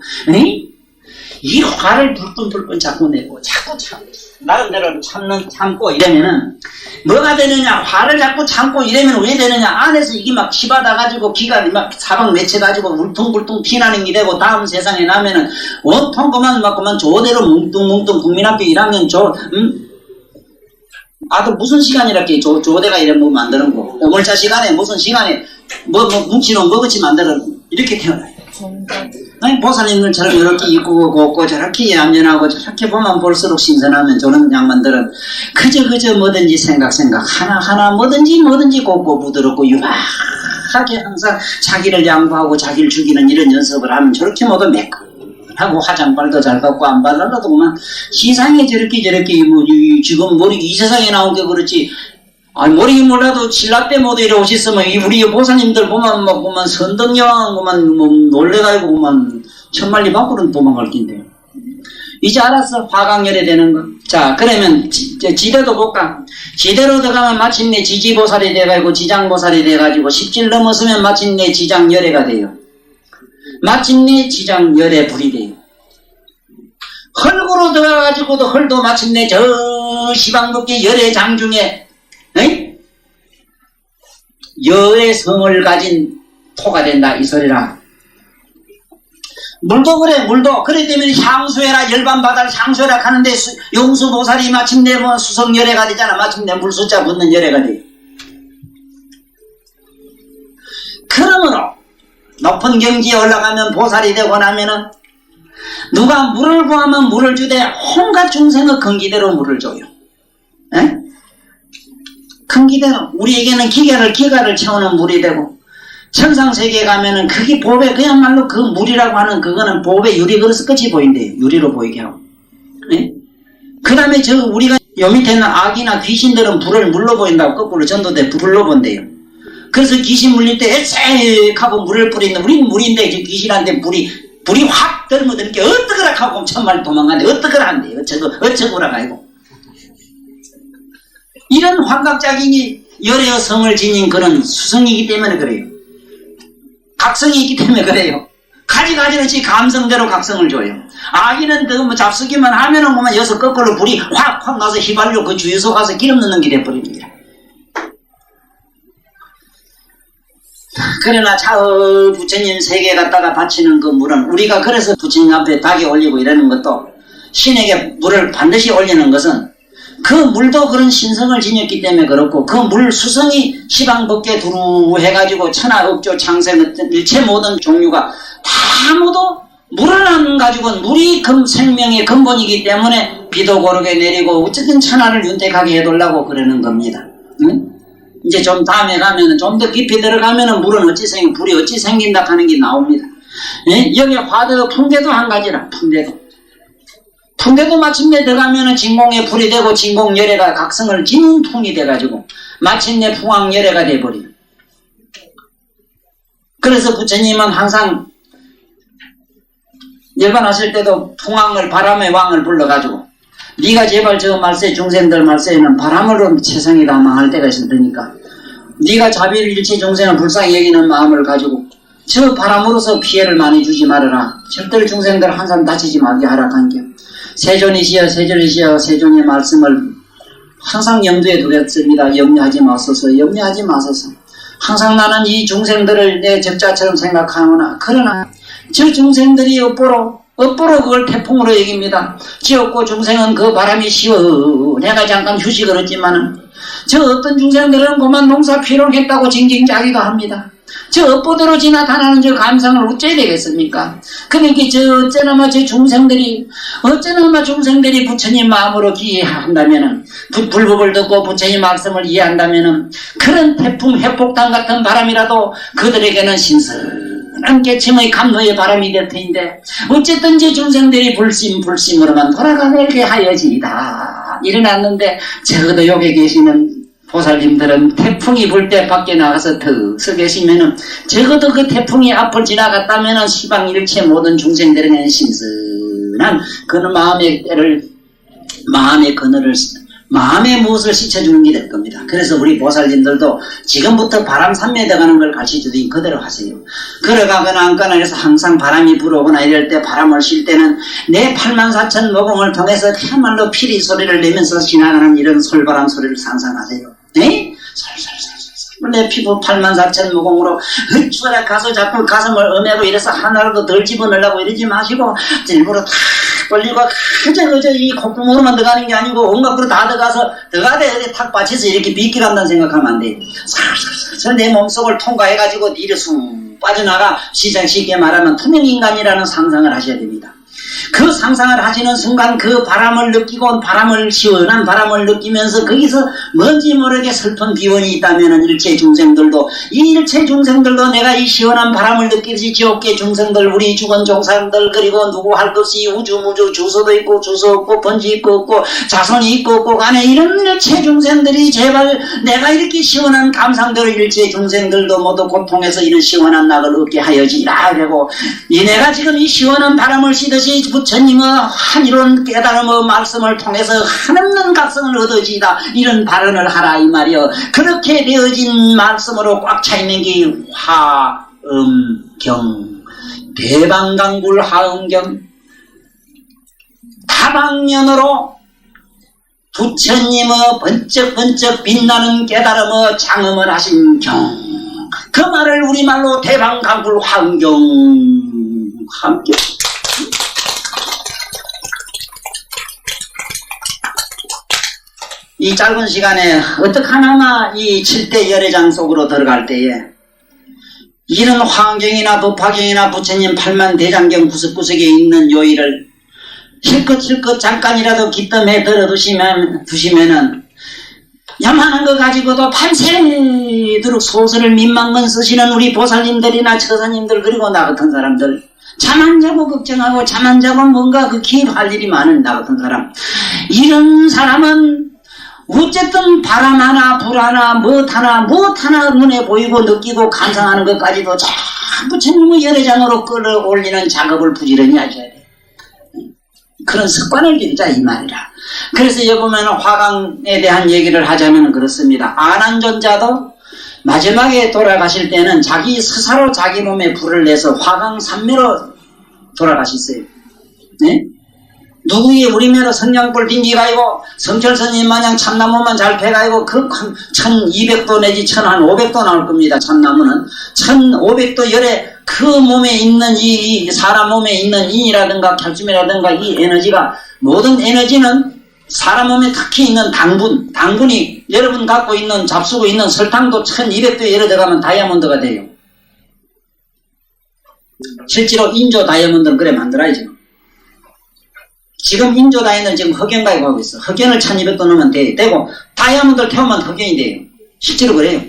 이 화를 불끈불끈 자꾸 내고 자꾸 참 나름대로 참고 이러면은 뭐가 되느냐. 화를 자꾸 참고 이러면 왜 되느냐. 안에서 이게 막 치받아가지고 기가 막 사방 맺혀가지고 울퉁불퉁 피나는 게 되고 다음 세상에 나면은 온통 그만 조대로 뭉뚱뭉뚱 국민학교 1학년 아들 무슨 시간에 이렇게 조대가 이런 뭐 만드는 거, 오물자 시간에 무슨 시간에 뭐 뭉치는 먹었지 만드는 거, 이렇게 태어나요. 아니, 보살님들처럼 이렇게 이쁘고 곱고 저렇게 얌전하고 저렇게 보면 볼수록 신선하면 저런 양반들은 그저 뭐든지 생각 하나하나 뭐든지 곱고 부드럽고 유하게 항상 자기를 양보하고 자기를 죽이는 이런 연습을 하면 저렇게 모두 매끈하고 화장발도 잘 갖고 안 발라도 그만 시상에 저렇게 뭐 지금 머리 이 세상에 나온 게 그렇지. 아니, 모르긴 몰라도 신라때 모두 이래 오셨으면, 우리 보사님들 보면, 선덕여왕, 놀래가지고, 천만리 밖으로는 도망갈 낀데요. 이제 알았어. 화강열애 되는 거. 자, 그러면, 지대도 볼까? 지대로 들어가면 마침내 지지보살이 돼가지고, 지장보살이 돼가지고, 10질 넘었으면 마침내 지장열애가 돼요. 마침내 지장열애 불이 돼요. 헐구로 들어가가지고도 헐도 마침내 저 시방법계 열애 장중에, 여의 성을 가진 토가 된다 이 소리라. 물도 그래. 그래 되면 향수해라 열반바다를 향수해라 하는데 용수보살이 마침내 뭐 수성열애가 되잖아. 마침내 물수자 붙는 열애가 돼. 그러므로 높은 경지에 올라가면 보살이 되고 나면은 누가 물을 구하면 물을 주되 온갖 중생의 근기대로 물을 줘요. 에? 큰 기대로 우리에게는 기가를 채우는 물이 되고 천상세계에 가면은 그게 법에 그야말로 그 물이라고 하는 그거는 법에 유리그릇 끝이 보인대요. 유리로 보이게 하고. 네? 그 다음에 우리가 요 밑에 있는 악이나 귀신들은 불을 물로 보인다고 거꾸로 전도돼 불로 본대요. 그래서 귀신 물릴 때 에색하고 물을 뿌리는데 우리는 물인데 귀신한테 불이 확 들면 게 어떡하라 하고 천만리 도망가는데 어떡하라 한대. 어쩌고라 가지고. 이런 환각작이니 열애의 성을 지닌 그런 수성이기 때문에 그래요. 각성이 있기 때문에 그래요. 가지가지없이 감성대로 각성을 줘요. 아기는 뭐 잡수기만 하면은 보면 여기서 거꾸로 불이 확 나서 휘발유 그 주유소 가서 기름 넣는 게 돼버립니다. 그러나 저 부처님 세계 갖다가 바치는 그 물은 우리가 그래서 부처님 앞에 닭에 올리고 이러는 것도 신에게 물을 반드시 올리는 것은 그 물도 그런 신성을 지녔기 때문에 그렇고 그 물 수성이 시방법계 두루 해가지고 천하업조 창생 일체 모든 종류가 다 모두 물을 안 가지고는 물이 생명의 근본이기 때문에 비도 고르게 내리고 어쨌든 천하를 윤택하게 해달라고 그러는 겁니다. 응? 이제 좀 다음에 가면은 좀 더 깊이 들어가면은 물은 불이 어찌 생긴다 하는 게 나옵니다. 예? 여기 화도 풍대도 한 가지라. 풍대도 마침내 들어가면은 진공에 불이 되고 진공열애가 각성을 지닌 풍이 돼가지고 마침내 풍왕열애가 돼버려요. 그래서 부처님은 항상 열반하실 때도 풍왕을 바람의 왕을 불러가지고 네가 제발 저 말세 중생들 말세에는 바람으로 세상이 다 망할 때가 있을 테니까 네가 자비를 일체 중생을 불쌍히 여기는 마음을 가지고 저 바람으로서 피해를 많이 주지 말아라. 절대로 중생들 한 사람 다치지 말게 하라 한게 세존이시여 세존의 말씀을 항상 염두에 두겠습니다. 염려하지 마소서. 항상 나는 이 중생들을 내 적자처럼 생각하노나 그러나 저 중생들이 업보로 그걸 태풍으로 여깁니다. 지었고 중생은 그 바람이 시원해가 잠깐 휴식을 했지만은 저 어떤 중생들은 그만 농사 피롱했다고 징징자기도 합니다. 저 업보대로 지나타나는 저 감상을 어째야 되겠습니까? 그러니까 어쩌나마 중생들이 부처님 마음으로 기해한다면은 불법을 듣고 부처님 말씀을 이해한다면은 그런 태풍 회폭탄 같은 바람이라도 그들에게는 신선한 깨침의 감노의 바람이 될 터인데 어쨌든 저 중생들이 불심으로만 돌아가게 하여지이다 일어났는데 적어도 여기 계시는 보살님들은 태풍이 불 때 밖에 나가서 더 서 계시면은 적어도 그 태풍이 앞을 지나갔다면은 시방 일체 모든 중생들에게는 신선한 그런 마음의 그늘을 마음의 무엇을 씻어주는 게 될 겁니다. 그래서 우리 보살님들도 지금부터 바람 산매대 가는 걸 가르쳐주더니 그대로 하세요. 걸어가거나 앉거나 해서 항상 바람이 불어오거나 이럴 때 바람을 쉴 때는 내 84,000 모공을 통해서 그야말로 피리 소리를 내면서 지나가는 이런 솔바람 소리를 상상하세요. 네? 솔솔솔솔 내 피부 84,000 모공으로 흡수하라 가서 자꾸 가슴을 음해고 이래서 하나라도 덜 집어넣으려고 이러지 마시고 일부러 탁 돌리고 그저 이 콧구멍으로만 들어가는 게 아니고 온갖 으로 다 들어가대 어디 탁 받쳐서 이렇게 비끼 간다는 생각하면 안 돼. 살살살 내 몸속을 통과해가지고 이래 쑥 빠져나가 시장 쉽게 말하면 투명인간이라는 상상을 하셔야 됩니다. 그 상상을 하시는 순간 그 바람을 느끼고 시원한 바람을 느끼면서 거기서 뭔지 모르게 슬픈 기운이 있다면 일체 중생들도 내가 이 시원한 바람을 느끼듯이 지옥계 중생들 우리 죽은 종사들 그리고 누구 할 것이 우주무주 주소도 있고 주소 없고 번지 있고 없고 자손이 있고 없고 간에 이런 일체 중생들이 제발 내가 이렇게 시원한 감상들을 일체 중생들도 모두 고통해서 이런 시원한 낙을 얻게 하여지라 그러고 내가 지금 이 시원한 바람을 쉬듯이 부처님의 한이로운 깨달음의 말씀을 통해서 한없는 각성을 얻어지다 이런 발언을 하라 이 말이여. 그렇게 되어진 말씀으로 꽉 차있는 게 화엄경 대방강불 화엄경 다방면으로 부처님의 번쩍번쩍 빛나는 깨달음의 장엄을 하신 경 그 말을 우리말로 대방강불 화엄경 함께 이 짧은 시간에 어떡하나마 이 7대 열애장 속으로 들어갈 때에 이런 화엄경이나 법화경이나 부처님 8만대장경 구석구석에 있는 요일을 실컷 잠깐이라도 기뜸해 두시면은 야만한 거 가지고도 밤새도록 소설을 민망만 쓰시는 우리 보살님들이나 처사님들 그리고 나 같은 사람들 잠 안 자고 걱정하고 잠 안 자고 뭔가 할 일이 많은 나 같은 사람 이런 사람은 어쨌든 바람 하나 불 하나 무엇 하나 눈에 보이고 느끼고 감상하는 것까지도 전부 부처님의 열애장으로 끌어올리는 작업을 부지런히 하셔야 돼요. 그런 습관을 들이자 이 말이라. 그래서 여기 보면 화강에 대한 얘기를 하자면 그렇습니다. 안한존자도 마지막에 돌아가실 때는 자기 스스로 자기 몸에 불을 내서 화강 삼매로 돌아가셨어요. 네? 누구의 우리매로 성냥불 빙기가이고 성철스님 마냥 참나무만 잘 패가이고 그 1200도 내지 1500도 나올 겁니다. 참나무는 1500도 열에 그 몸에 있는 이 사람 몸에 있는 인이라든가 칼슘이라든가 이 에너지가 모든 에너지는 사람 몸에 특히 있는 당분이 여러분 갖고 있는 잡수고 있는 설탕도 1200도 열에 들어가면 다이아몬드가 돼요. 실제로 인조 다이아몬드는 그래 만들어야죠. 지금 인조 다이아몬드는 지금 흑연가에 가고 있어. 흑연을 1200도 넣으면 되고 다이아몬드를 태우면 흑연이 돼요. 실제로 그래요.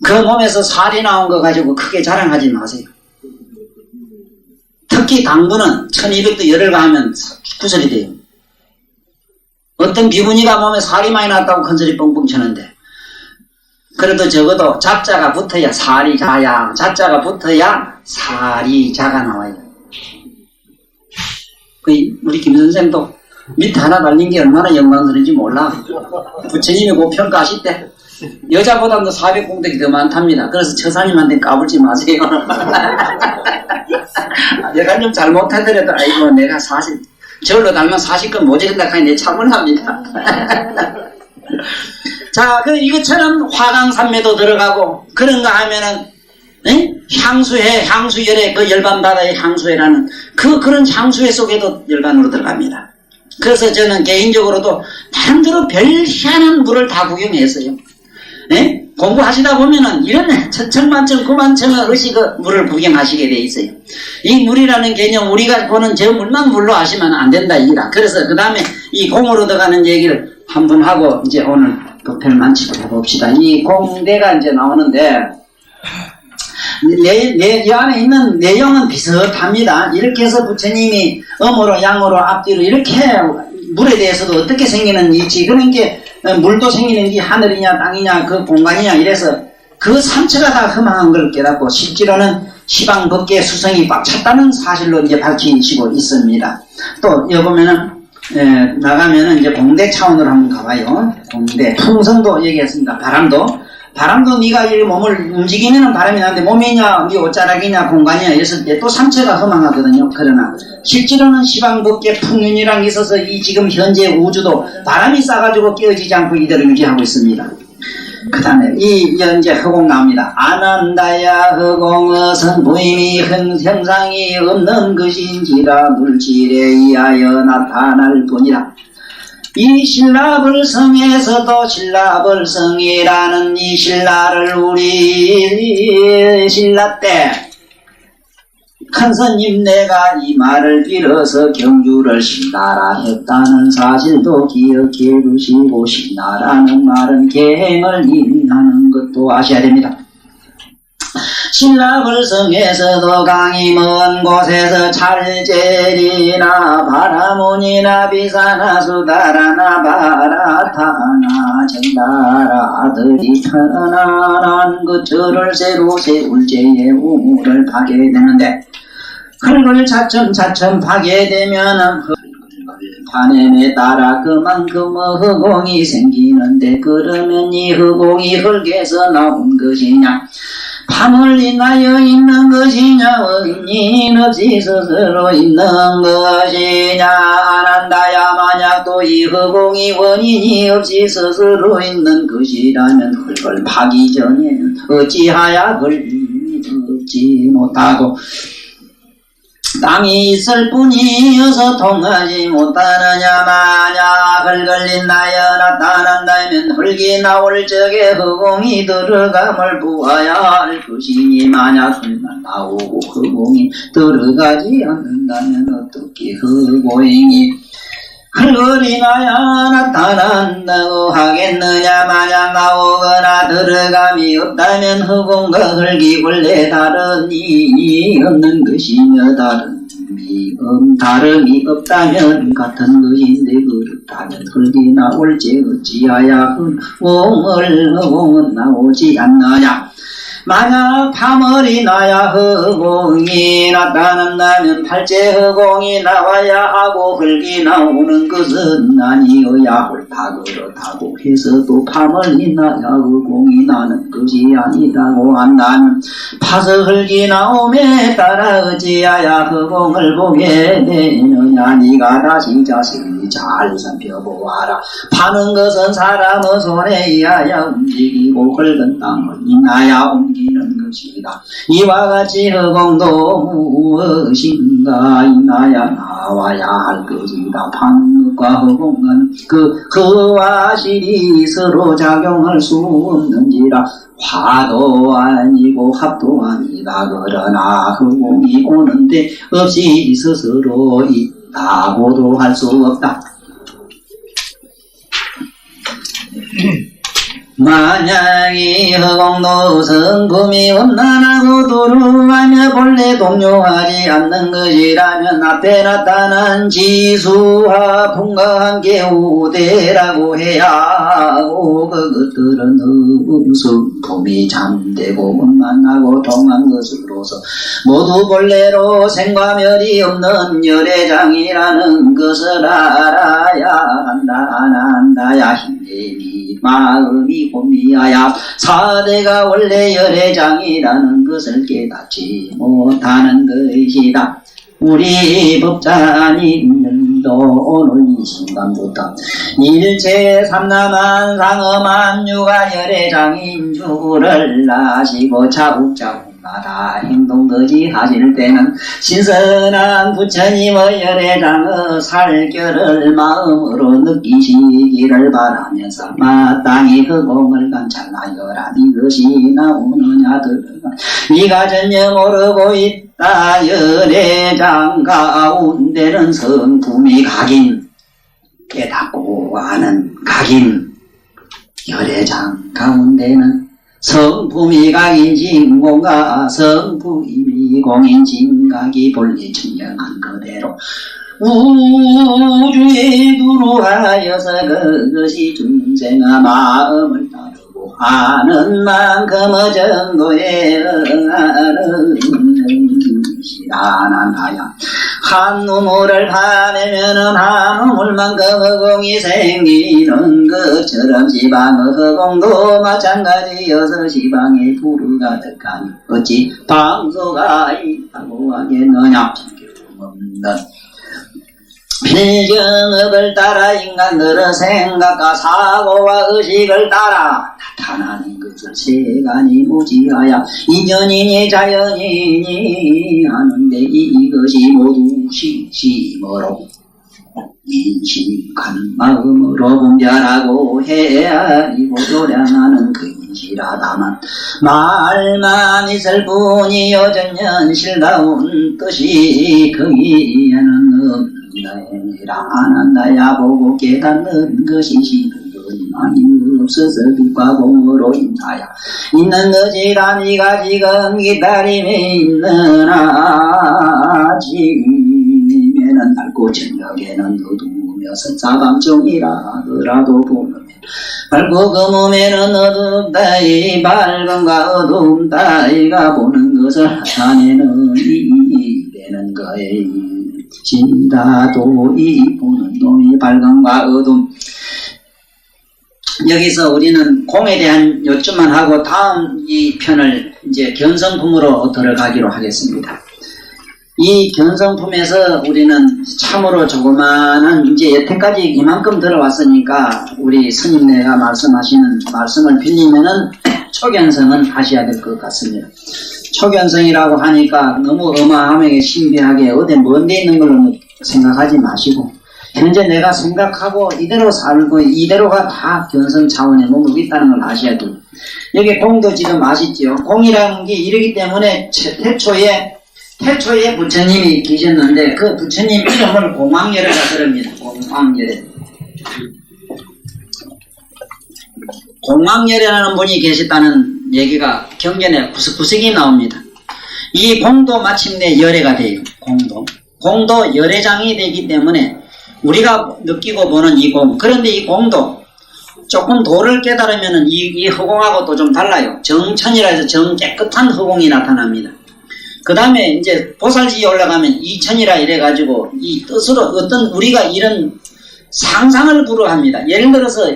그 몸에서 살이 나온 거 가지고 크게 자랑하지 마세요. 특히 당분은 1200도 열을 가하면 구설이 돼요. 어떤 비구니가 몸에 살이 많이 났다고 큰소리 뻥뻥 치는데 그래도 적어도 잡자가 붙어야 살이 자야 자자가 붙어야 살이 자가 나와요. 우리 김 선생도 밑에 하나 달린 게 얼마나 영광스러운지 몰라. 부처님이 그 평가하실 때 여자보다도 400공덕이 더 많답니다. 그래서 처사님한테 까불지 마세요. 내가 좀 잘못하더라도 아이고 내가 저울로 달면 40건 모자른다 하니 내 차분합니다. 자, 이것처럼 화강산매도 들어가고 그런가 하면은 향수회 그 열반바다의 향수회라는 그런 향수회 속에도 열반으로 들어갑니다. 그래서 저는 개인적으로도 나름대로 별 희한한 물을 다 구경했어요. 공부하시다 보면은 이런 천천만천 구만천의 의식 물을 구경하시게 돼 있어요. 이 물이라는 개념 우리가 보는 저 물만 물로 하시면 안 된다 이라. 그래서 그 다음에 이 공으로 들어가는 얘기를 한번 하고 이제 오늘 그 별만치고 해봅시다. 이 공대가 이제 나오는데 이 안에 있는 내용은 비슷합니다. 이렇게 해서 부처님이 음으로 양으로 앞뒤로 이렇게 물에 대해서도 어떻게 생기는 이치 그런 게 물도 생기는 게 하늘이냐 땅이냐 그 공간이냐 이래서 그 삼체가 다 흠망한 걸 깨닫고 실제로는 시방 법계 수성이 꽉 찼다는 사실로 이제 밝히시고 있습니다. 또 여기 보면은 나가면은 이제 공대 차원으로 한번 가봐요. 공대 풍성도 얘기했습니다. 바람도 네가 이 몸을 움직이면은 바람이 나는데 몸이냐 네 옷자락이냐 공간이냐 이랬을 때 또 삼체가 허망하거든요. 그러나 실제로는 시방법계 풍윤이랑 있어서 이 지금 현재 우주도 바람이 싸가지고 깨어지지 않고 이대로 유지하고 있습니다. 그 다음에 이제 허공 나옵니다. 아난다야 허공의 선부임이 형상이 없는 것인지라 물질에 의하여 나타날 뿐이라. 이 신라불성에서도 신라불성이라는 이 신라를 우리 신라 때 큰 스님 내가 이 말을 빌어서 경주를 신나라 했다는 사실도 기억해 두시고, 신나라는 말은 계행을 의미하는 것도 아셔야 됩니다. 신라불성에서도 강이 먼 곳에서 찰제리나 바라문이나 비사나 수다라나 바라타나 정다라들이 편안한 그 절을 새로 세울 제에 우물을 파게 되는데, 흙을 차츰 파게 되면은 파냄에 따라 그만큼 허공이 생기는데, 그러면 이 허공이 흙에서 나온 것이냐, 밤을 인하여 있는 것이냐, 원인 없이 스스로 있는 것이냐. 안한다야 만약 또 이 허공이 원인이 없이 스스로 있는 것이라면 흙을 파기 전에 어찌하야 걸림이 없지 못하고 땅이 있을 뿐이어서 통하지 못하느냐. 만약 흙을 인하여 나타난다면 흙이 나올 적에 허공이 들어감을 보아야 할 것이니, 만약 흙만 나오고 허공이 들어가지 않는다면 어떻게 허공이 흙을 인하여 나타난다고 하겠느냐. 만약 나오거나 들어감이 없다면 허공과 흙이 원래 다름이 없는 것이며, 다름이 없다면 같은 것인데, 그렇다면 흙이 나올지 어찌하야 허공은 나오지 않느냐. 만약 파물이 나야 허공이 나타난다면 팔째 허공이 나와야 하고, 흙이 나오는 것은 아니어야 옳다. 그렇다고 해서도 파물이 나야 허공이 나는 것이 아니라고 한다면, 파서 흙이 나옴에 따라 어찌하야 허공을 보게 되느냐. 네가 다시 자세히 잘 살펴보아라. 파는 것은 사람의 손에 의하여 움직이고, 흙은 땅을 인하여 기는 것이다. 이와 같이 허공도 무엇인가 인하여 나와야 할 것이다. 파는 것과 허공은 그와 실이 서로 작용할 수 없는지라. 화도 아니고 합도 아니다. 그러나 허공이 오는데 없이 스스로 있다고도 할 수 없다. 만약 이 허공도 성품이 원난하고 도루하며 본래 동요하지 않는 것이라면, 앞에 나타난 지수와 풍과 함께 우대라고 해야 하고, 그것들은 성품이 잠되고 원난하고 동한 것으로서 모두 본래로 생과멸이 없는 열애장이라는 것을 알아야 한다. 안한다야 힘내니 마음이 곤미하야 사대가 원래 열애장이라는 것을 깨닫지 못하는 것이다. 우리 법자님들도 오늘 이 순간부터 일체 삼남한 상엄한 유가 열애장인 줄을 아시고 차곡차곡마다 행동거지 하실 때는 신선한 부처님의 열애장의 살결을 마음으로 느끼시기를 바라면서, 마땅히 허공을 관찰하여라. 이것이 나오느냐 들어가 네가 전혀 모르고 있다. 열애장 가운데는 성품이 각인, 깨닫고 아는 각인. 열애장 가운데는 성품이 각인 진공과 성품이 공인 진각이 본래 증명한 그대로 우주에 두루하여서 그것이 중생의 마음을 따르고 아는 만큼의 정도에 응하는 시단하나야. 한 우물을 파내면은 한 우물만큼 허공이 생기는 것처럼 시방의 허공도 마찬가지여서 시방에 불을 가득하니 어찌 방소가 있다고 하겠느냐. 없는 필경업을 따라 인간들은 생각과 사고와 의식을 따라 나타나는 것을 세간이 무지하여 인연이니 자연이니 하는데 이것이 모두 시심으로 인식하는 마음으로 분별하고 헤아리고 조량하는 그 인실하다만 말만 있을 뿐이여 전현실다운 뜻이 거기에는 없느니라. 안 한다야 보고 깨닫는 것이 아니 없어서 빛과 공으로 인하여 있는 것이라. 네가 지금 기다림에 있느나 지금에는 밝고 저녁에는 어두우며 선사감정이라 하더라도 보면 밝고 그 몸에는 어둡다. 이 밝음과 어두움 따위가 보는 것을 나타내는 이 되는 거에 진다도 이 보는 놈이 밝음과 어둠. 여기서 우리는 공에 대한 요점만 하고 다음 이 편을 이제 견성품으로 들어가기로 하겠습니다. 이 견성품에서 우리는 참으로 조그마한 이제 여태까지 이만큼 들어왔으니까 우리 스님네가 말씀하시는 말씀을 빌리면은 초견성은 하셔야 될 것 같습니다. 초견성이라고 하니까 너무 어마어마하게 신비하게 어디 먼데 있는 걸로 생각하지 마시고 현재 내가 생각하고 이대로 살고 이대로가 다 견성 차원에 머물고 있다는 걸 아셔야 돼요. 여기 공도 지금 아시죠? 공이라는 게 이러기 때문에 태초에 부처님이 계셨는데 그 부처님 이름을 공황열애라 그럽니다. 공황열애. 공황열애라는 분이 계셨다는 얘기가 경전에 구석구석이 나옵니다. 이 공도 마침내 열애가 돼요. 공도 열애장이 되기 때문에 우리가 느끼고 보는 이 공, 그런데 이 공도 조금 도를 깨달으면 이 허공하고 또 좀 달라요. 정천이라 해서 정 깨끗한 허공이 나타납니다. 그 다음에 이제 보살지에 올라가면 이천이라 이래가지고 이 뜻으로 어떤 우리가 이런 상상을 불허합니다. 예를 들어서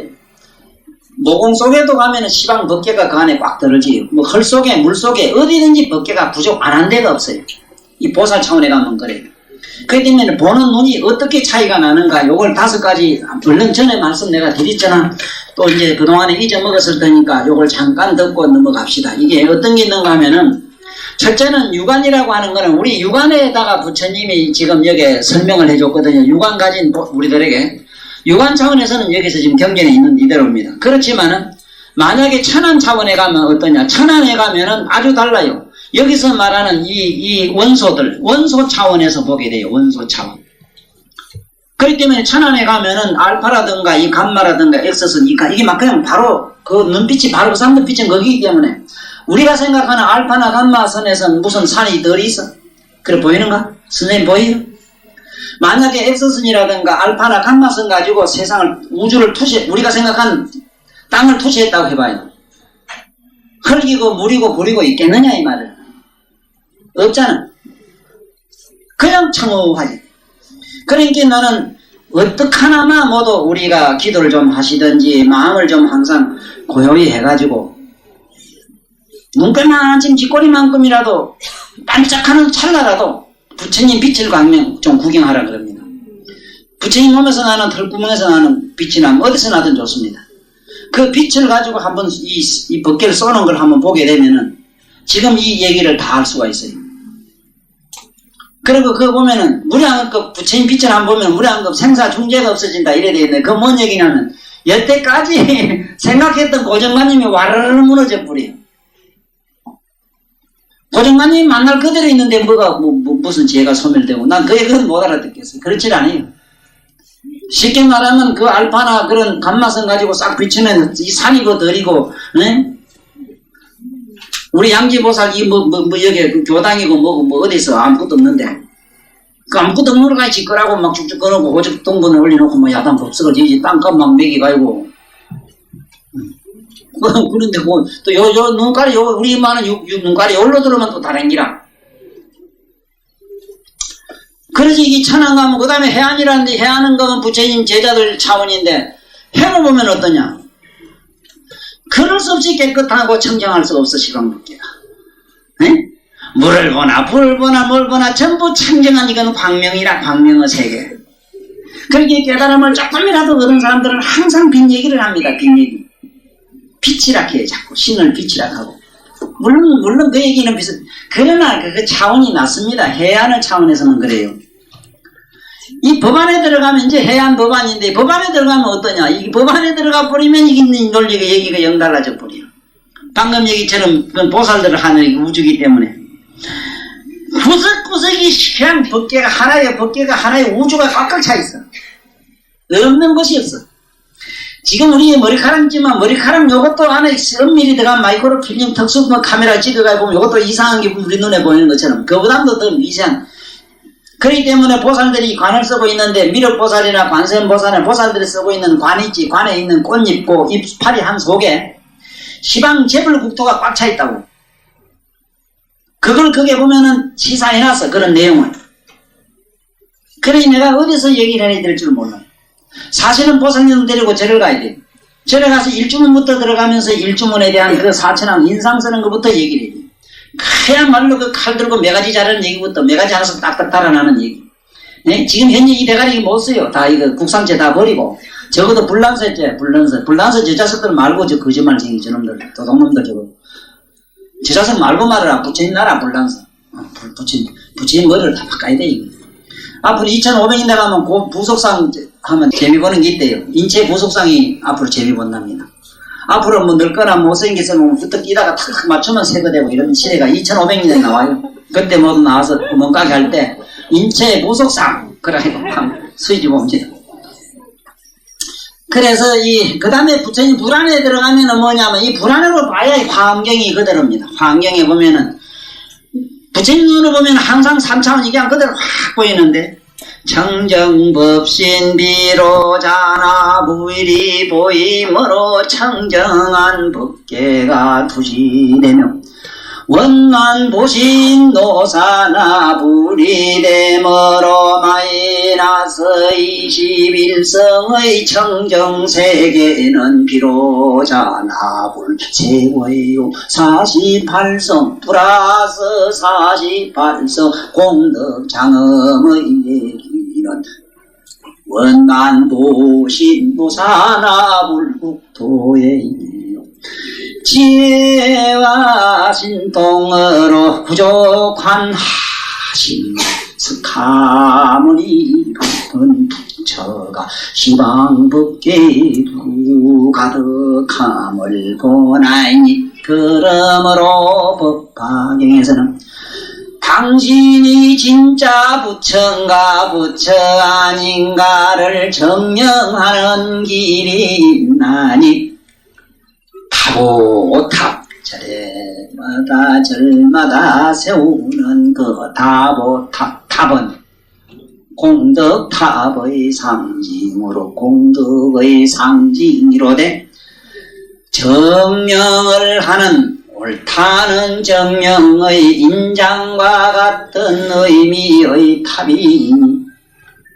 모공 속에도 가면은 시방 법계가 그 안에 꽉 들어지요. 뭐 헐 속에 물 속에 어디든지 법계가 부족 안 한 데가 없어요. 이 보살 차원에 가면 그래요. 그렇기 때문에 보는 눈이 어떻게 차이가 나는가, 요걸 5가지, 물론 전에 말씀 내가 드렸잖아. 또 이제 그동안에 잊어먹었을 테니까 요걸 잠깐 듣고 넘어갑시다. 이게 어떤 게 있는가 하면은, 첫째는 육안이라고 하는 거는 우리 육안에다가 부처님이 지금 여기에 설명을 해줬거든요. 육안 가진 우리들에게. 육안 차원에서는 여기서 지금 경전에 있는 이대로입니다. 그렇지만은, 만약에 천안 차원에 가면 어떠냐? 천안에 가면은 아주 달라요. 여기서 말하는 이 원소들, 원소 차원에서 보게 돼요. 원소 차원. 그렇기 때문에 천안에 가면은 알파라든가 이 감마라든가 엑스선, 이게 막 그냥 바로 그 눈빛이 바로 그 쌍눈빛은 거기이기 때문에 우리가 생각하는 알파나 감마 선에서는 무슨 산이 덜 있어? 그래 보이는가? 선생님 보여요? 만약에 엑스선이라든가 알파나 감마선 가지고 세상을, 우주를 우리가 생각한 땅을 투시했다고 해봐요. 흙이고 물이고 불이고 있겠느냐 이 말을. 없잖아. 그냥 청호하지. 그러니까 나는 어떡하나마 모두 우리가 기도를 좀 하시든지 마음을 좀 항상 고요히 해가지고 눈깔만큼 쥐꼬리만큼이라도 반짝하는 찰나라도 부처님 빛을 광명 좀 구경하라 그럽니다. 부처님 몸에서 나는 털구멍에서 나는 빛이 나면 어디서 나든 좋습니다. 그 빛을 가지고 한번 이 법계를 쏘는 걸 한번 보게 되면은 지금 이 얘기를 다 할 수가 있어요. 그리고 그거 보면은 무량급 부처님 빛을 한번 보면 무량급 생사 중재가 없어진다 이래 돼 있는데 그 뭔 얘기냐면 여태까지 생각했던 고정관념이 와르르 무너져 버려요. 고정관념이 만날 그대로 있는데 뭐가 무슨 지혜가 소멸되고 난 그 얘기는 못 알아듣겠어요. 그렇지 않아요. 쉽게 말하면 그 알파나 그런 감마선 가지고 싹 비추면 이 산이고 덜이고, 네? 우리 양지보살 여기 그 교당이고 뭐 어디서 아무것도 없는데, 그 아무것도 없는 걸 같이 짓거라고 막 쭉쭉 꺼놓고 호적 동분을 올려놓고 뭐 야단 법석을 지지 땅값 막 매기가지고. 그런데 뭐, 또 요 눈깔이 우리 많은 눈깔이 여기로 들어오면 또 다른 기라. 그래서 이 천안 가면 그 다음에 해안이라는데 해안은 거면 부처님 제자들 차원인데 해로 보면 어떠냐? 그럴 수 없이 깨끗하고 청정할 수가 없어 시방법계가. 물을 보나 불을 보나 뭘 보나 전부 청정한 이건 광명이라 광명의 세계. 그렇게 깨달음을 조금이라도 얻은 사람들은 항상 빈얘기를 합니다. 빈얘기. 빛이라 해요. 자꾸 신을 빛이라 하고. 물론 그 얘기는 비슷. 그러나 그 차원이 낮습니다. 해안의 차원에서는 그래요. 이 법안에 들어가면 이제 해안 법안인데 법안에 들어가면 어떠냐? 이 법안에 들어가 버리면 이 논리가 얘기가 영 달라져 버려요. 방금 얘기처럼 보살들을 하는 우주기 때문에 구석구석이 그냥 법계가 하나의 우주가 꽉꽉 차 있어. 없는 것이 없어. 지금 우리 머리카락이지만 머리카락 요것도 안에 엄밀히 들어간 마이크로 필름 특수 카메라 찍어가 보면 요것도 이상한 게 우리 눈에 보이는 것처럼 그보다도 더 이상. 그렇기 때문에 보살들이 관을 쓰고 있는데 미륵보살이나 관세음보살이나 보살들이 쓰고 있는 관이 있지. 관에 있는 꽃잎고 잎파리 한 속에 시방 재불국토가 꽉 차 있다고. 그걸 거기에 보면은 시사해놨어. 그런 내용을. 그러니 내가 어디서 얘기를 해야 될 줄 몰라. 사실은 보살님 데리고 절을 가야 돼. 절에 가서 일주문부터 들어가면서 일주문에 대한 그 사천함 인상 쓰는 것부터 얘기를 해야 돼. 그야말로 그 칼 들고 매가지 자르는 얘기부터 매가지 하나씩 딱딱 달아나는 얘기. 네? 지금 현재 이 대가리 못 써요. 다 이거 국산제 다 버리고. 적어도 불란서제, 불란서 제자석들 말고 저 거짓말쟁이 저놈들, 도둑놈들 저거. 제자석 말고 말해라. 부처님 나라 불란서. 부처님 머리를 다 바꿔야 돼, 이거. 앞으로 2,500인데 가면 부속상 하면 재미 보는 게 있대요. 인체 부속상이 앞으로 재미 본답니다. 앞으로 뭐 늙거나 못생겼으면 후딱 끼다가 탁 맞추면 세거되고 이런 시대가 2,500년에 나와요. 그때 모두 나와서 구멍가게 할 때 인체 부속상 그래가지고 수익이 봅니다. 그래서 그 다음에 부처님 불안에 들어가면은 뭐냐면 이 불안으로 봐야 이 화엄경이 그대로입니다. 화엄경에 보면은 부처님 눈으로 보면 항상 3차원 이게 그대로 확 보이는데 청정법신 비로자나 무일이 보임으로 청정한 법계가 투시되며 원만 보신 노사나 불이됨으로 마이너스 21성의 청정세계는 비로자 나불 세워요 48성 플러스 48성 공덕장엄의 얘기는 원만 보신 노사나 불국토에 지혜와 신통으로 부족한 하신 스카무니 같은 부처가 시방법계 두 가득함을 보나이니 그러므로 법화경에서는 당신이 진짜 부처인가 부처 아닌가를 증명하는 길이 있나니 타보탑 절에마다 절마다 세우는 그 타보탑 탑은 공덕탑의 상징으로 공덕의 상징이로되 정명을 하는 옳다는 정명의 인장과 같은 의미의 탑이니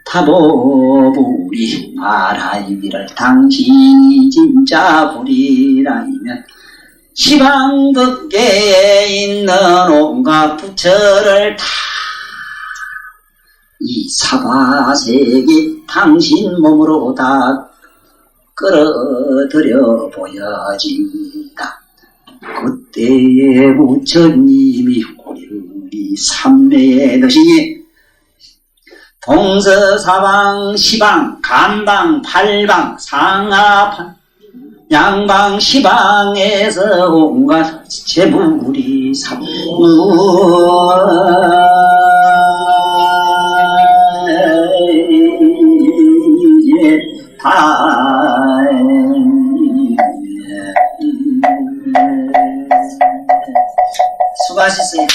타보불이 말하이기를 당신이 진짜 불이라면 시방법계에 있는 온갖 부처를 다 이 사바세계 당신 몸으로 다 끌어들여 보여진다. 그때의 부처님이 우리 삼매의 드시니 동서사방 시방 간방 팔방 상하판 양방 시방에서 온갖 재물이 수고하셨어요.